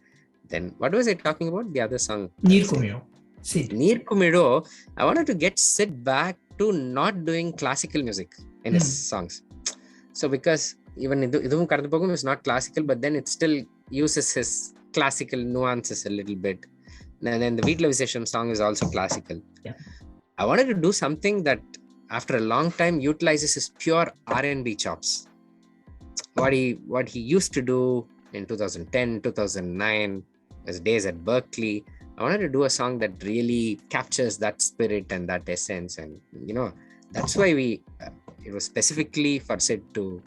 Then what was I talking about? The other song? Neer Kumido. I wanted to get Sid back to not doing classical music in his songs. So because even Idum Kadanthu Pogum is not classical, but then it still uses his classical nuances a little bit. And then the Veetla Visesham song is also classical. Yeah. I wanted to do something that after a long time utilizes his pure R&B chops. What he used to do in 2010, 2009, his days at Berkeley. I wanted to do a song that really captures that spirit and that essence. And, that's why it was specifically for Sid to,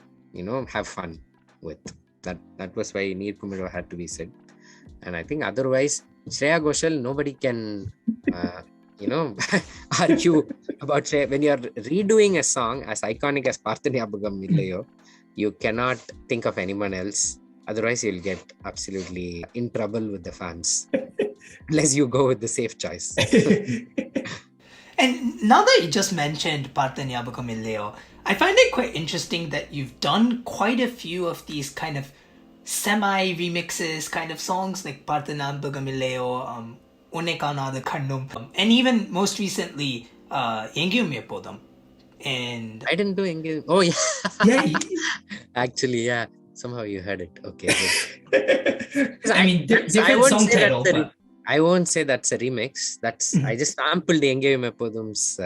have fun with. That was why Neer Kumiro had to be Sid. And I think otherwise, Shreya Ghoshal, nobody can, argue about Shreya. When you're redoing a song as iconic as Parthaniyabagam Illayo, you cannot think of anyone else. Otherwise, you'll get absolutely in trouble with the fans. Unless you go with the safe choice. And now that you just mentioned Parthaniyabagam Illayo, I find it quite interesting that you've done quite a few of these kind of semi-remixes kind of songs like Parthaniyabagam Illayo, Unne Kaanada Kannum, and even most recently, Engiyum Eppodum. And I didn't do Engiyum. Oh, yeah. Yeah. Actually, yeah. Somehow you heard it. Okay. I mean, different song title. I won't say that's a remix. I just sampled the Engiyum Eppodum's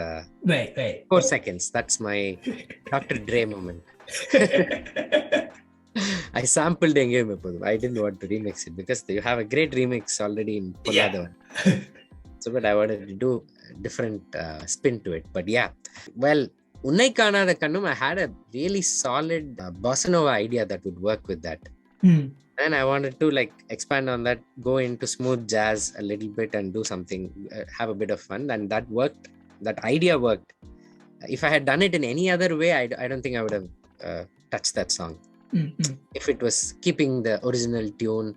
4 seconds. That's my Dr. Dre moment. I sampled Engiyum Eppodum. I didn't want to remix it because you have a great remix already in Polladavan. So, but I wanted to do a different spin to it. But yeah, well, Unnai Kaanada Kannum, I had a really solid bossa nova idea that would work with that. And I wanted to expand on that, go into smooth jazz a little bit and do something, have a bit of fun. And that worked. That idea worked. If I had done it in any other way, I don't think I would have touched that song. If it was keeping the original tune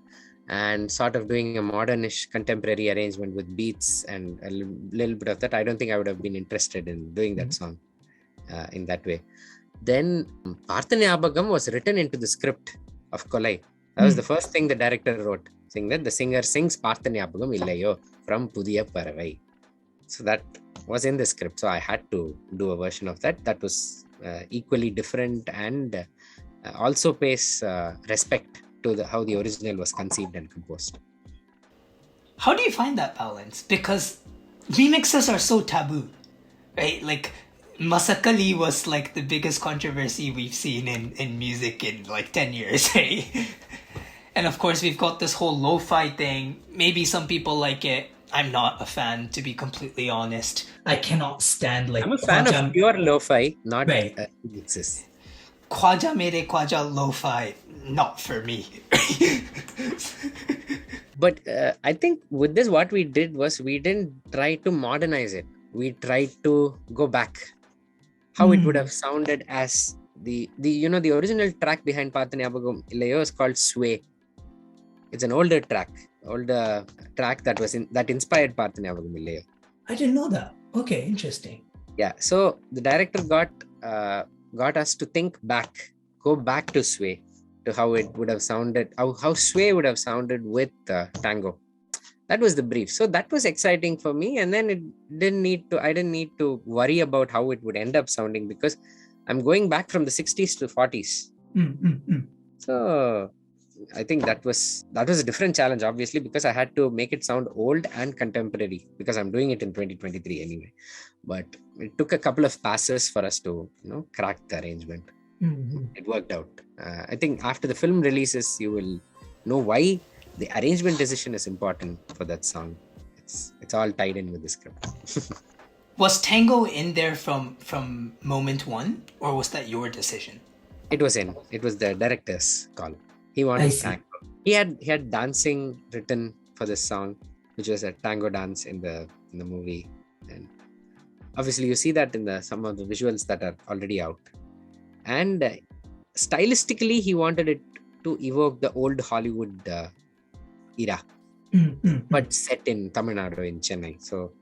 and sort of doing a modernish contemporary arrangement with beats and a little bit of that, I don't think I would have been interested in doing that song in that way. Then Parthaniyabagam was written into the script of Kolai. That was the first thing the director wrote, saying that the singer sings Parthaniyabagam Illayo from Pudhiya Paravai. So that was in the script. So I had to do a version of that. That was equally different and also pays respect to how the original was conceived and composed. How do you find that balance? Because remixes are so taboo, right? Like Masakali was the biggest controversy we've seen in music in 10 years, right? And of course we've got this whole lo-fi thing. Maybe some people like it. I'm not a fan, to be completely honest. I cannot stand I'm a fan of pure lo-fi, not remixes. Khwaja Mere Khwaja lo-fi, not for me. But I think with this, what we did was we didn't try to modernize it. We tried to go back. How it would have sounded as the original track behind Parthaniyabagam Illayo is called Sway. It's an older track that inspired Parthaniyabagam Illayo. I didn't know that. Okay, interesting. Yeah, so the director got us to go back to Sway, to how it would have sounded, how Sway would have sounded with Tango. That was the brief. So that was exciting for me. And then I didn't need to worry about how it would end up sounding because I'm going back from the 60s to 40s. So I think that was a different challenge, obviously, because I had to make it sound old and contemporary because I'm doing it in 2023 anyway. But it took a couple of passes for us to, crack the arrangement. It worked out. I think after the film releases, you will know why the arrangement decision is important for that song. It's all tied in with the script. Was Tango in there from moment one, or was that your decision? It was in. It was the director's call. He wanted Tango. He had dancing written for this song, which was a tango dance in the movie, and obviously you see that in some of the visuals that are already out. And stylistically, he wanted it to evoke the old Hollywood era, but set in Tamil Nadu, in Chennai. So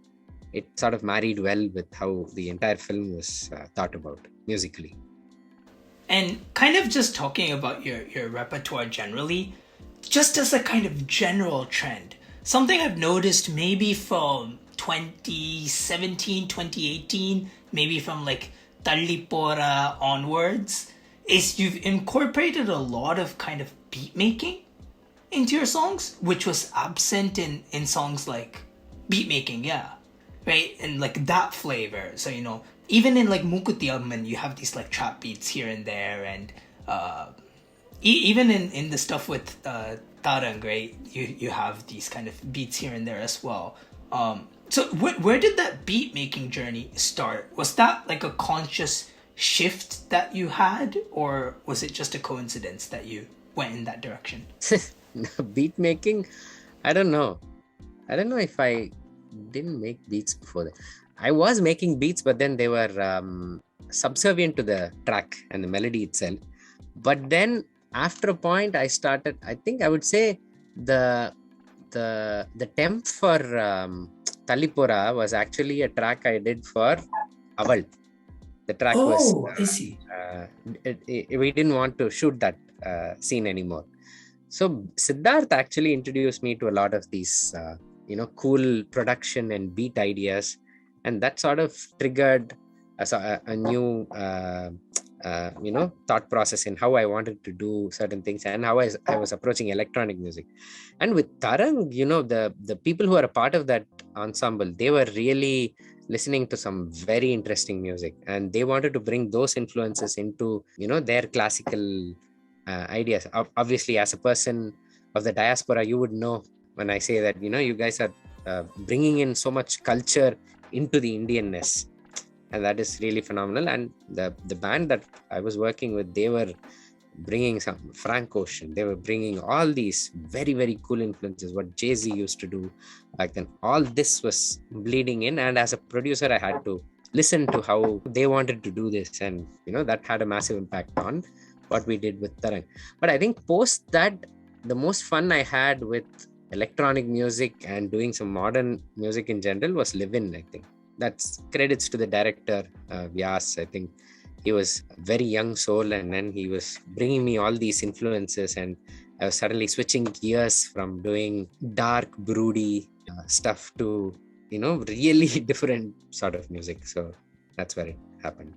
it sort of married well with how the entire film was thought about musically. And kind of just talking about your repertoire generally, just as a kind of general trend, something I've noticed maybe from 2017, 2018, maybe from Tallipora onwards, is you've incorporated a lot of kind of beat making into your songs, which was absent in songs like Beatmaking, yeah, right? And like that flavor. So, even in like Mukutiyaman, you have these like trap beats here and there, and even in the stuff with Tarang, right? You have these kind of beats here and there as well. So where did that beat making journey start? Was that like a conscious shift that you had, or was it just a coincidence that you went in that direction? Beat making, I don't know if I didn't make beats before that. I was making beats, but then they were subservient to the track and the melody itself. But then after a point, I started, I think I would say the temp for Talipura was actually a track I did for Aval. The track was I see. We didn't want to shoot that scene anymore. So Siddharth actually introduced me to a lot of these cool production and beat ideas, and that sort of triggered a new thought process in how I wanted to do certain things and how I was approaching electronic music. And with Tarang, the people who are a part of that ensemble, they were really listening to some very interesting music, and they wanted to bring those influences into their classical ideas. Obviously, as a person of the diaspora, you would know when I say that you guys are bringing in so much culture into the Indianness, and that is really phenomenal. And the band that I was working with, they were bringing some Frank Ocean, they were bringing all these very, very cool influences, what Jay-Z used to do back then. All this was bleeding in, and as a producer, I had to listen to how they wanted to do this, and that had a massive impact on what we did with Tarang. But I think post that, the most fun I had with electronic music and doing some modern music in general was Live In. I think that's credits to the director, Vyas. I think he was a very young soul, and then he was bringing me all these influences, and I was suddenly switching gears from doing dark, broody stuff to really different sort of music. So that's where it happened.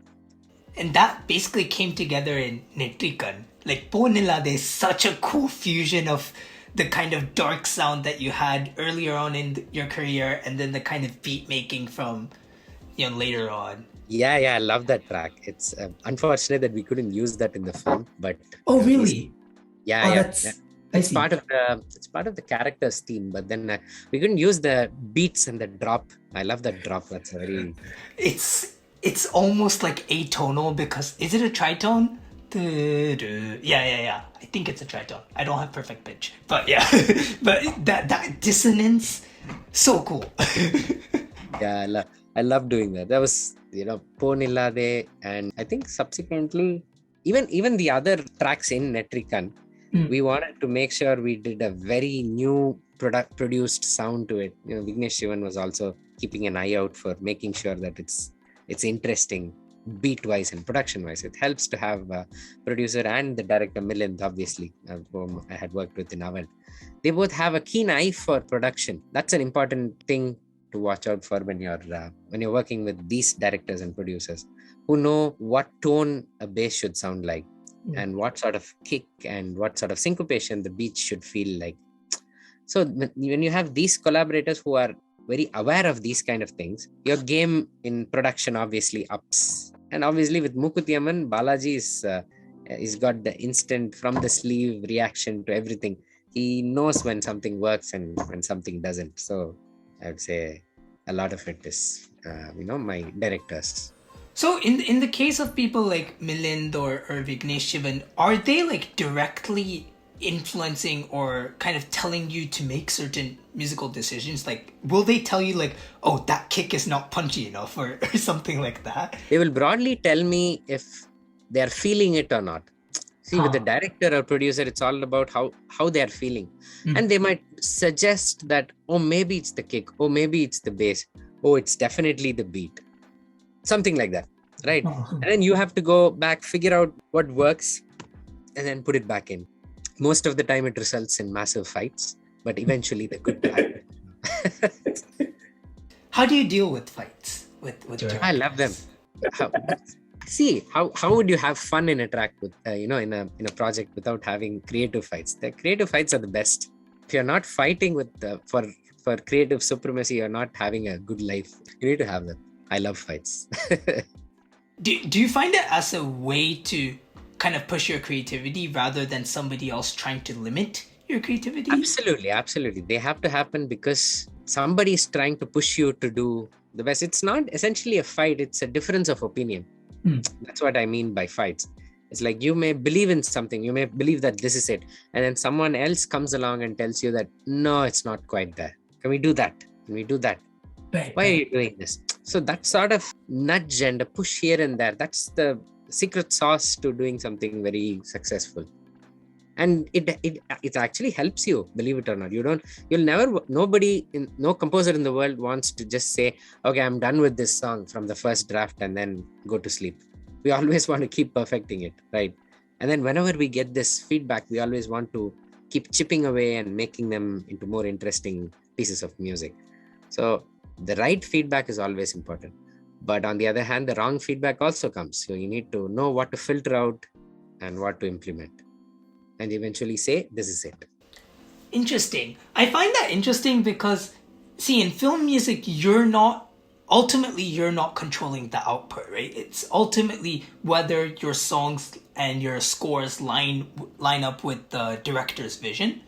And that basically came together in Netrikan. Like Ponilade is such a cool fusion of the kind of dark sound that you had earlier on in your career, and then the kind of beat making from later on. Yeah, I love that track. It's unfortunate that we couldn't use that in the film, but really? Yeah. It's part of the character's theme, but then we couldn't use the beats and the drop. I love that drop. That's very. It's almost like atonal, because is it a tritone? Yeah. I think it's a tritone. I don't have perfect pitch, but yeah. But that dissonance, so cool. Yeah, I love doing that. That was Ponillade, and I think subsequently even the other tracks in Netrikan, we wanted to make sure we did a very new produced sound to it. Vignesh Shivan was also keeping an eye out for making sure that it's interesting beat wise and production wise. It helps to have a producer and the director Milind, obviously, whom I had worked with in Aval. They both have a keen eye for production. That's an important thing to watch out for when you're working with these directors and producers, who know what tone a bass should sound like, and what sort of kick and what sort of syncopation the beat should feel like. So when you have these collaborators who are very aware of these kind of things, your game in production obviously ups. And obviously with Mukutiyaman, Balaji is got the instant from the sleeve reaction to everything. He knows when something works and when something doesn't. So I would say a lot of it is my directors. So in the case of people like Milind or Vignesh Shivan, are they like directly influencing or kind of telling you to make certain musical decisions? Like, will they tell you like, oh, that kick is not punchy enough, or something like that? They will broadly tell me if they are feeling it or not. See, with the director or producer, it's all about how they are feeling. And they might suggest that, oh, maybe it's the kick, oh, maybe it's the bass, oh, it's definitely the beat. Something like that, right? And then you have to go back, figure out what works, and then put it back in. Most of the time it results in massive fights, but eventually the good time. How do you deal with fights with directors? I love them. See, how would you have fun in a track with in a project without having creative fights? The creative fights are the best. If you're not fighting with for creative supremacy, you're not having a good life. You need to have them. I love fights. Do you find it as a way to kind of push your creativity rather than somebody else trying to limit your creativity? Absolutely. They have to happen because somebody is trying to push you to do the best. It's not essentially a fight. It's a difference of opinion. That's what I mean by fights. It's like you may believe in something. You may believe that this is it. And then someone else comes along and tells you that, no, it's not quite there. Can we do that? Can we do that? Right. Why are you doing this? So that sort of nudge and a push here and there, that's the secret sauce to doing something very successful. And it actually helps you, believe it or not. No composer in the world wants to just say, okay, I'm done with this song from the first draft and then go to sleep. We always want to keep perfecting it, right? And then whenever we get this feedback, we always want to keep chipping away and making them into more interesting pieces of music. So the right feedback is always important. But on the other hand, the wrong feedback also comes. So you need to know what to filter out and what to implement. And eventually say, this is it. Interesting. I find that interesting because, see, in film music, you're not controlling the output, right? It's ultimately whether your songs and your scores line up with the director's vision.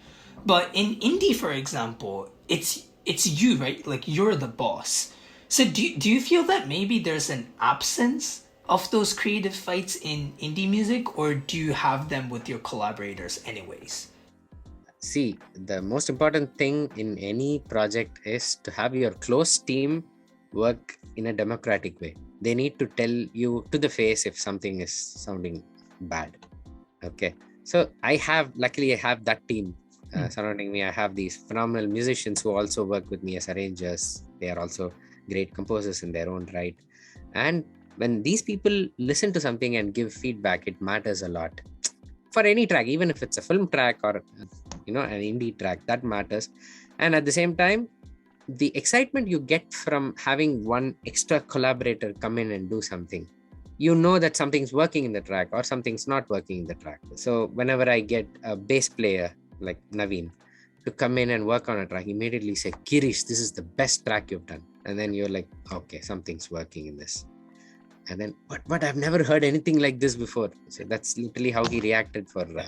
But in indie, for example, it's you, right? Like, you're the boss. So do you feel that maybe there's an absence of those creative fights in indie music, or do you have them with your collaborators anyways? See, the most important thing in any project is to have your close team work in a democratic way. They need to tell you to the face if something is sounding bad. Okay. So luckily I have that team surrounding me. I have these phenomenal musicians who also work with me as arrangers. They are also great composers in their own right. And when these people listen to something and give feedback, it matters a lot. For any track, even if it's a film track or an indie track, that matters. And at the same time, the excitement you get from having one extra collaborator come in and do something, you know that something's working in the track or something's not working in the track. So whenever I get a bass player like Naveen to come in and work on a track, immediately say, Girishh, this is the best track you've done. And then you're like, okay, something's working in this. And then, but I've never heard anything like this before. So that's literally how he reacted for the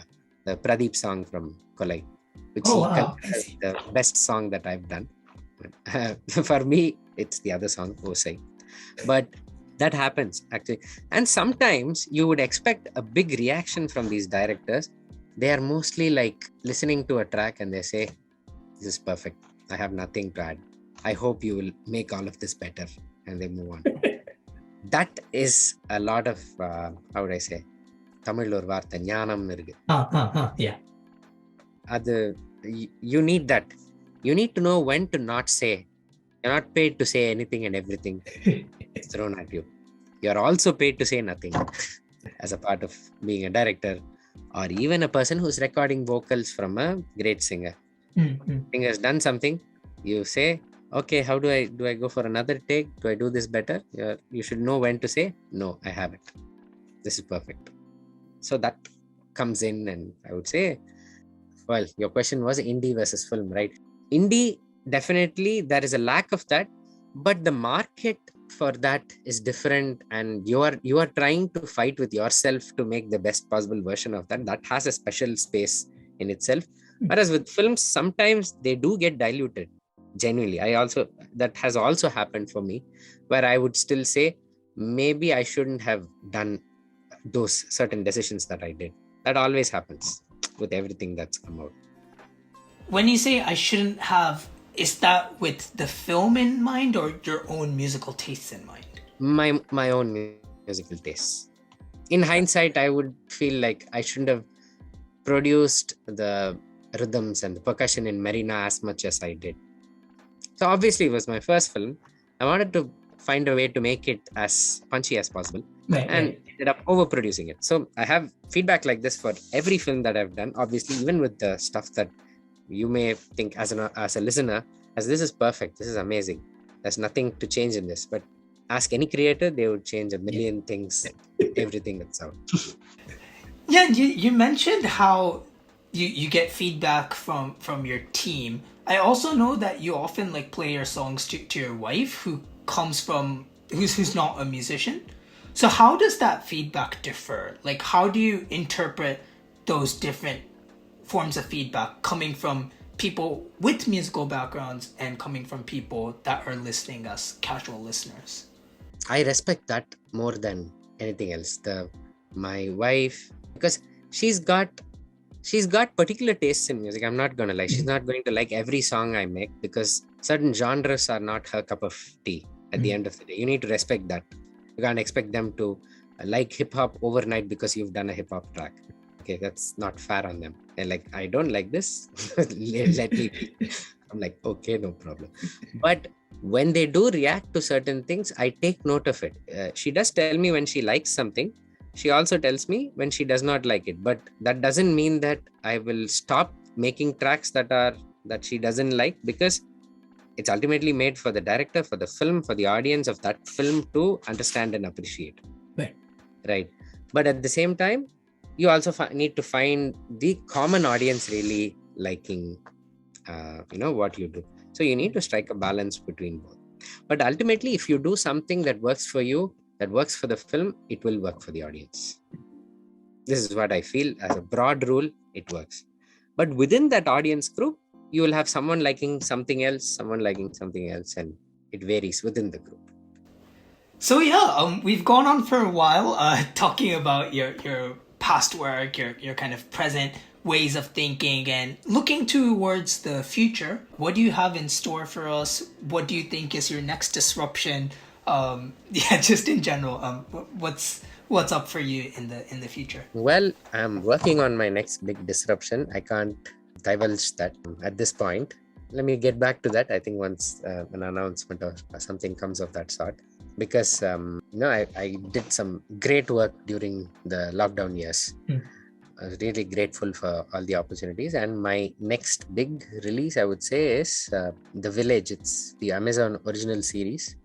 Pradeep song from Kolai, which is the best song that I've done. For me, it's the other song, Osai. But that happens actually. And sometimes you would expect a big reaction from these directors. They are mostly like listening to a track and they say, this is perfect. I have nothing to add. I hope you will make all of this better. And they move on. That is a lot of, how would I say, Tamil or Vartha, Jnanam irukku. Yeah. You need that. You need to know when to not say. You're not paid to say anything and everything thrown at you. You're also paid to say nothing as a part of being a director or even a person who's recording vocals from a great singer. Singer has done something, you say, okay, how do I go for another take? Do I do this better? You should know when to say, no, I have it. This is perfect. So that comes in, and I would say, well, your question was indie versus film, right? Indie, definitely there is a lack of that, but the market for that is different, and you are trying to fight with yourself to make the best possible version of that. That has a special space in itself. Whereas with films, sometimes they do get diluted. Genuinely, that has also happened for me, where I would still say maybe I shouldn't have done those certain decisions that I did. That always happens with everything that's come out. When you say I shouldn't have, is that with the film in mind or your own musical tastes in mind? My own musical tastes. In hindsight, I would feel like I shouldn't have produced the rhythms and the percussion in Marina as much as I did. So obviously it was my first film. I wanted to find a way to make it as punchy as possible and ended up overproducing it. So I have feedback like this for every film that I've done. Obviously, even with the stuff that you may think as a listener, as this is perfect, this is amazing. There's nothing to change in this. But ask any creator, they would change a million things, everything that's out. Yeah, you mentioned how you get feedback from your team. I also know that you often like play your songs to your wife who's not a musician. So how does that feedback differ? Like how do you interpret those different forms of feedback coming from people with musical backgrounds and coming from people that are listening as casual listeners? I respect that more than anything else. My wife, because she's got particular tastes in music. I'm not gonna lie. She's not going to like every song I make because certain genres are not her cup of tea. At the end of the day, you need to respect that. You can't expect them to like hip hop overnight because you've done a hip hop track. Okay, that's not fair on them. They're like, I don't like this. Let me be. I'm like, okay, no problem. But when they do react to certain things, I take note of it. She does tell me when she likes something. She also tells me when she does not like it. But that doesn't mean that I will stop making tracks that she doesn't like, because it's ultimately made for the director, for the film, for the audience of that film to understand and appreciate. Right. But at the same time, you also need to find the common audience really liking, what you do. So you need to strike a balance between both. But ultimately, if you do something that works for you, that works for the film, it will work for the audience. This is what I feel. As a broad rule, it works. But within that audience group, you will have someone liking something else, and it varies within the group. So yeah, we've gone on for a while talking about your past work, your kind of present ways of thinking, and looking towards the future. What do you have in store for us? What do you think is your next disruption? Just in general, what's up for you in the future? Well, I'm working on my next big disruption. I can't divulge that at this point. Let me get back to that, I think, once an announcement or something comes of that sort. Because I did some great work during the lockdown years. I was really grateful for all the opportunities. And my next big release, I would say, is The Village. It's the Amazon original series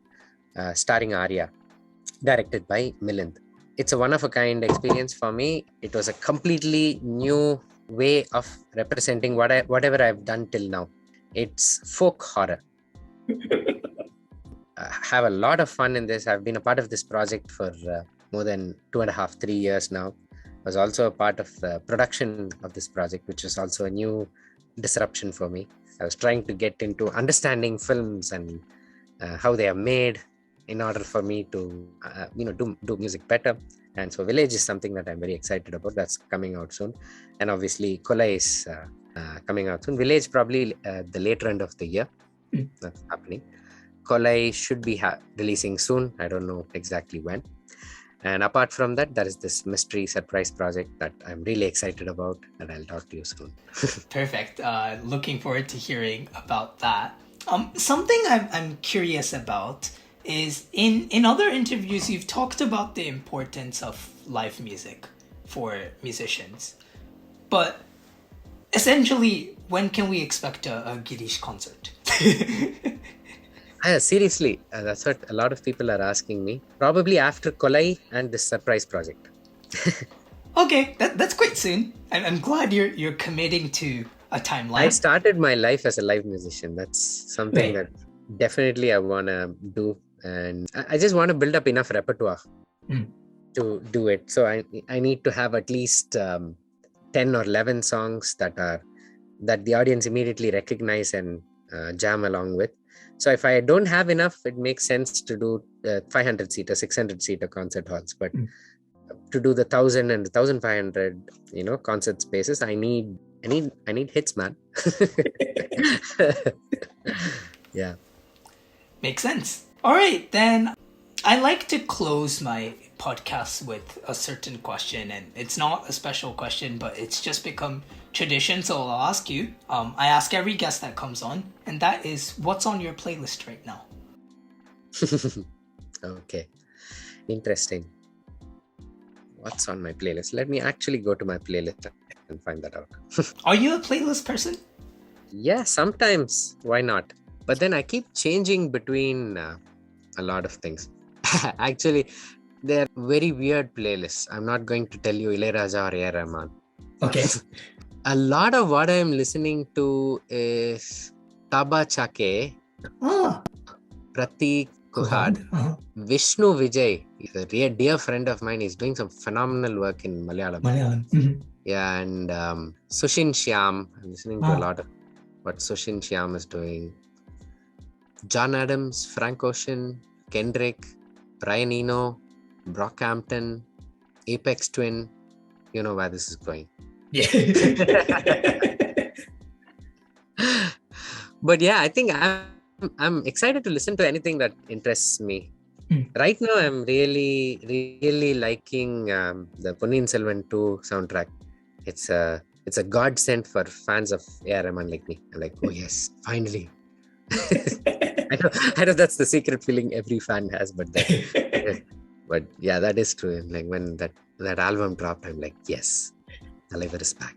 starring Arya, directed by Milind. It's a one-of-a-kind experience for me. It was a completely new way of representing whatever I've done till now. It's folk horror. I have a lot of fun in this. I've been a part of this project for more than 2.5-3 years now. I was also a part of the production of this project, which was also a new disruption for me. I was trying to get into understanding films and how they are made in order for me to do music better. And so Village is something that I'm very excited about. That's coming out soon. And obviously Kolai is coming out soon. Village probably the later end of the year. That's happening. Kolai should be releasing soon. I don't know exactly when. And apart from that, there is this mystery surprise project that I'm really excited about, and I'll talk to you soon. Perfect. Looking forward to hearing about that. Something I'm curious about is in other interviews, you've talked about the importance of live music for musicians. But essentially, when can we expect a Girishh concert? Seriously, that's what a lot of people are asking me. Probably after Kolai and this surprise project. Okay, that's quite soon. I'm glad you're committing to a timeline. I started my life as a live musician. That's something that definitely I want to do. And I just want to build up enough repertoire to do it. So I need to have at least 10 or 11 songs that the audience immediately recognize and jam along with. So if I don't have enough, it makes sense to do 500-seater, 600-seater concert halls. But to do the 1,000 and the 1,500, concert spaces, I need hits, man. Yeah. Makes sense. All right, then I like to close my podcast with a certain question, and it's not a special question, but it's just become tradition, so I'll ask you. I ask every guest that comes on, and that is, what's on your playlist right now? Okay, interesting. What's on my playlist? Let me actually go to my playlist and find that out. Are you a playlist person? Yeah, sometimes. Why not? But then I keep changing between a lot of things. Actually, they're very weird playlists. I'm not going to tell you Ilayaraja or A.R. Rahman. Okay. A lot of what I'm listening to is Taba Chake, Pratik Kuhad, Vishnu Vijay. He's a dear friend of mine. He's doing some phenomenal work in Malayalam. Mm-hmm. Yeah, and Sushin Shyam. I'm listening to a lot of what Sushin Shyam is doing. John Adams, Frank Ocean, Kendrick, Brian Eno, Brockhampton, Apex Twin. You know where this is going. Yeah. But yeah, I think I'm excited to listen to anything that interests me. Right now, I'm really liking the Ponniyin Selvan 2 soundtrack. It's a godsend for fans of A.R. Rahman like me. I'm like, oh yes, finally. I know that's the secret feeling every fan has, but yeah, that is true. And like when that album dropped, I'm like, yes, Aliver is back.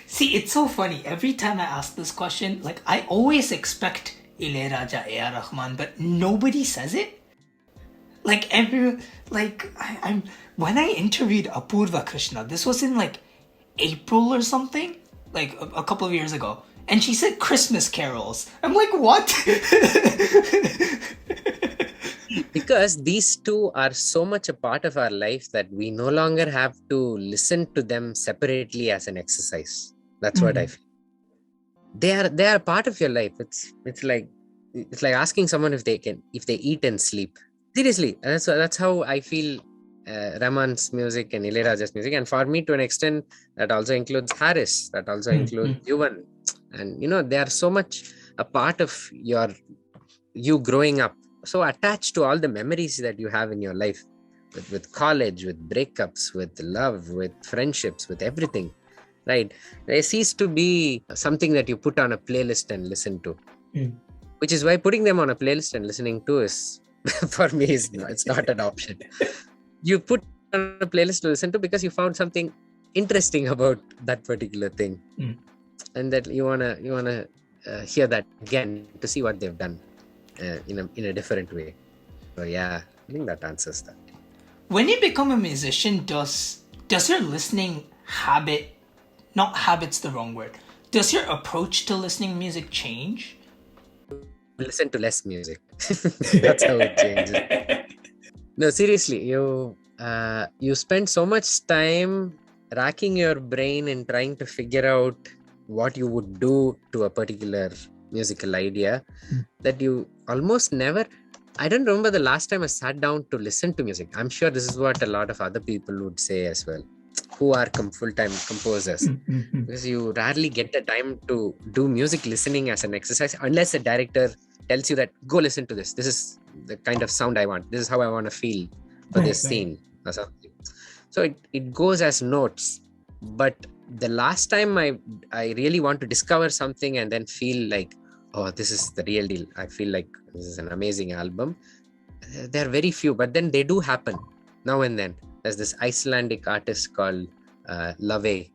See, it's so funny. Every time I ask this question, like I always expect Ilayaraja, A.R. Rahman, but nobody says it. Like when I interviewed Apurva Krishna, this was in like April or something, like a couple of years ago, and she said Christmas carols. I'm like, what? Because these two are so much a part of our life that we no longer have to listen to them separately as an exercise. That's what I feel. They are part of your life. It's like asking someone if they eat and sleep. Seriously, that's how I feel. Rahman's music and Ilayaraja's music, and for me to an extent, that also includes Harris. That also includes Yuvan, and they are so much a part of you growing up. So attached to all the memories that you have in your life, with college, with breakups, with love, with friendships, with everything, right? They cease to be something that you put on a playlist and listen to, which is why putting them on a playlist and listening to is, for me, it's not an option. You put on a playlist to listen to because you found something interesting about that particular thing, and that you wanna hear that again to see what they've done. In a different way. So yeah, I think that answers that. When you become a musician, does your listening habit, not habit's the wrong word, does your approach to listening music change? Listen to less music. That's how it changes. No, seriously, you spend so much time racking your brain and trying to figure out what you would do to a particular musical idea that you almost never. I don't remember the last time I sat down to listen to music. I'm sure this is what a lot of other people would say as well, who are full-time composers, because you rarely get the time to do music listening as an exercise unless a director tells you that go listen to this is the kind of sound I want, this is how I want to feel for this scene or something. So it goes as notes. But the last time I really want to discover something and then feel like, oh, this is the real deal, I feel like this is an amazing album, there are very few, but then they do happen now and then. There's this Icelandic artist called Lave.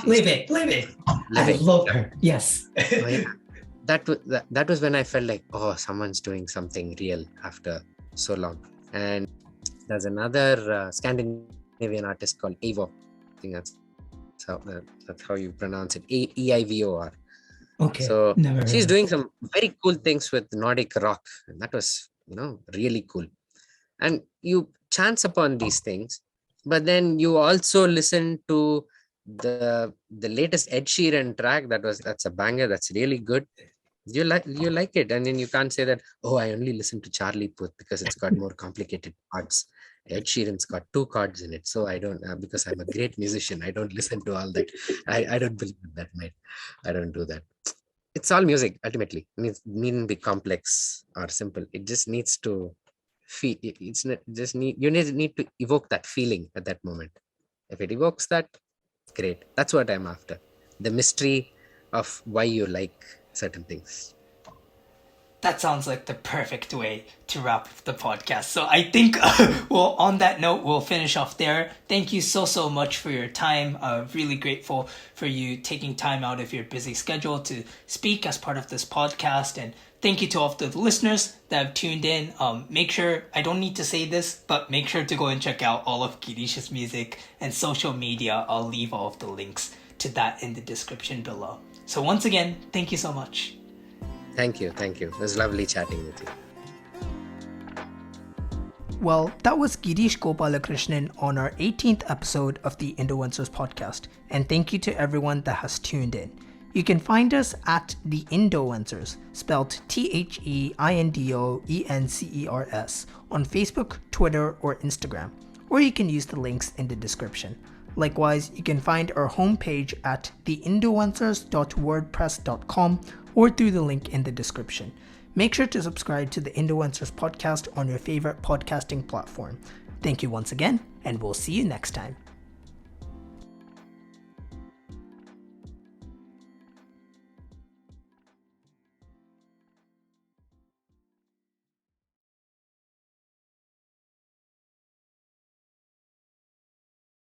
Lave. I love her. Yes. Oh, yeah. That was when I felt like, oh, someone's doing something real after so long. And there's another Scandinavian artist called Eivor. I think that's how you pronounce it. Eivor. Okay. So she's doing some very cool things with Nordic rock, and that was really cool. And you chance upon these things, but then you also listen to the latest Ed Sheeran track. That's a banger. That's really good. You like it, and then you can't say that, oh, I only listen to Charlie Puth because it's got more complicated chords. Ed Sheeran's got 2 chords in it, so I don't, because I'm a great musician, I don't listen to all that. I don't believe in that, mate. I don't do that. It's all music ultimately. It needn't be complex or simple. It just needs to feel. It's not just you need to evoke that feeling at that moment. If it evokes that, great. That's what I'm after. The mystery of why you like certain things. that sounds like the perfect way to wrap up the podcast. So I think, well, on that note, we'll finish off there. Thank you so much for your time. Really grateful for you taking time out of your busy schedule to speak as part of this podcast. And thank you to all of the listeners that have tuned in. Make sure, I don't need to say this, but make sure to go and check out all of Girish's music and social media. I'll leave all of the links to that in the description below. So once again, thank you so much. Thank you. It was lovely chatting with you. Well, that was Girishh Gopalakrishnan on our 18th episode of the Indoencers Podcast. And thank you to everyone that has tuned in. You can find us at the Indoencers, spelled THEINDOENCERS, on Facebook, Twitter, or Instagram. Or you can use the links in the description. Likewise, you can find our homepage at theindoencers.wordpress.com or through the link in the description. Make sure to subscribe to the Indoencers podcast on your favorite podcasting platform. Thank you once again, and we'll see you next time.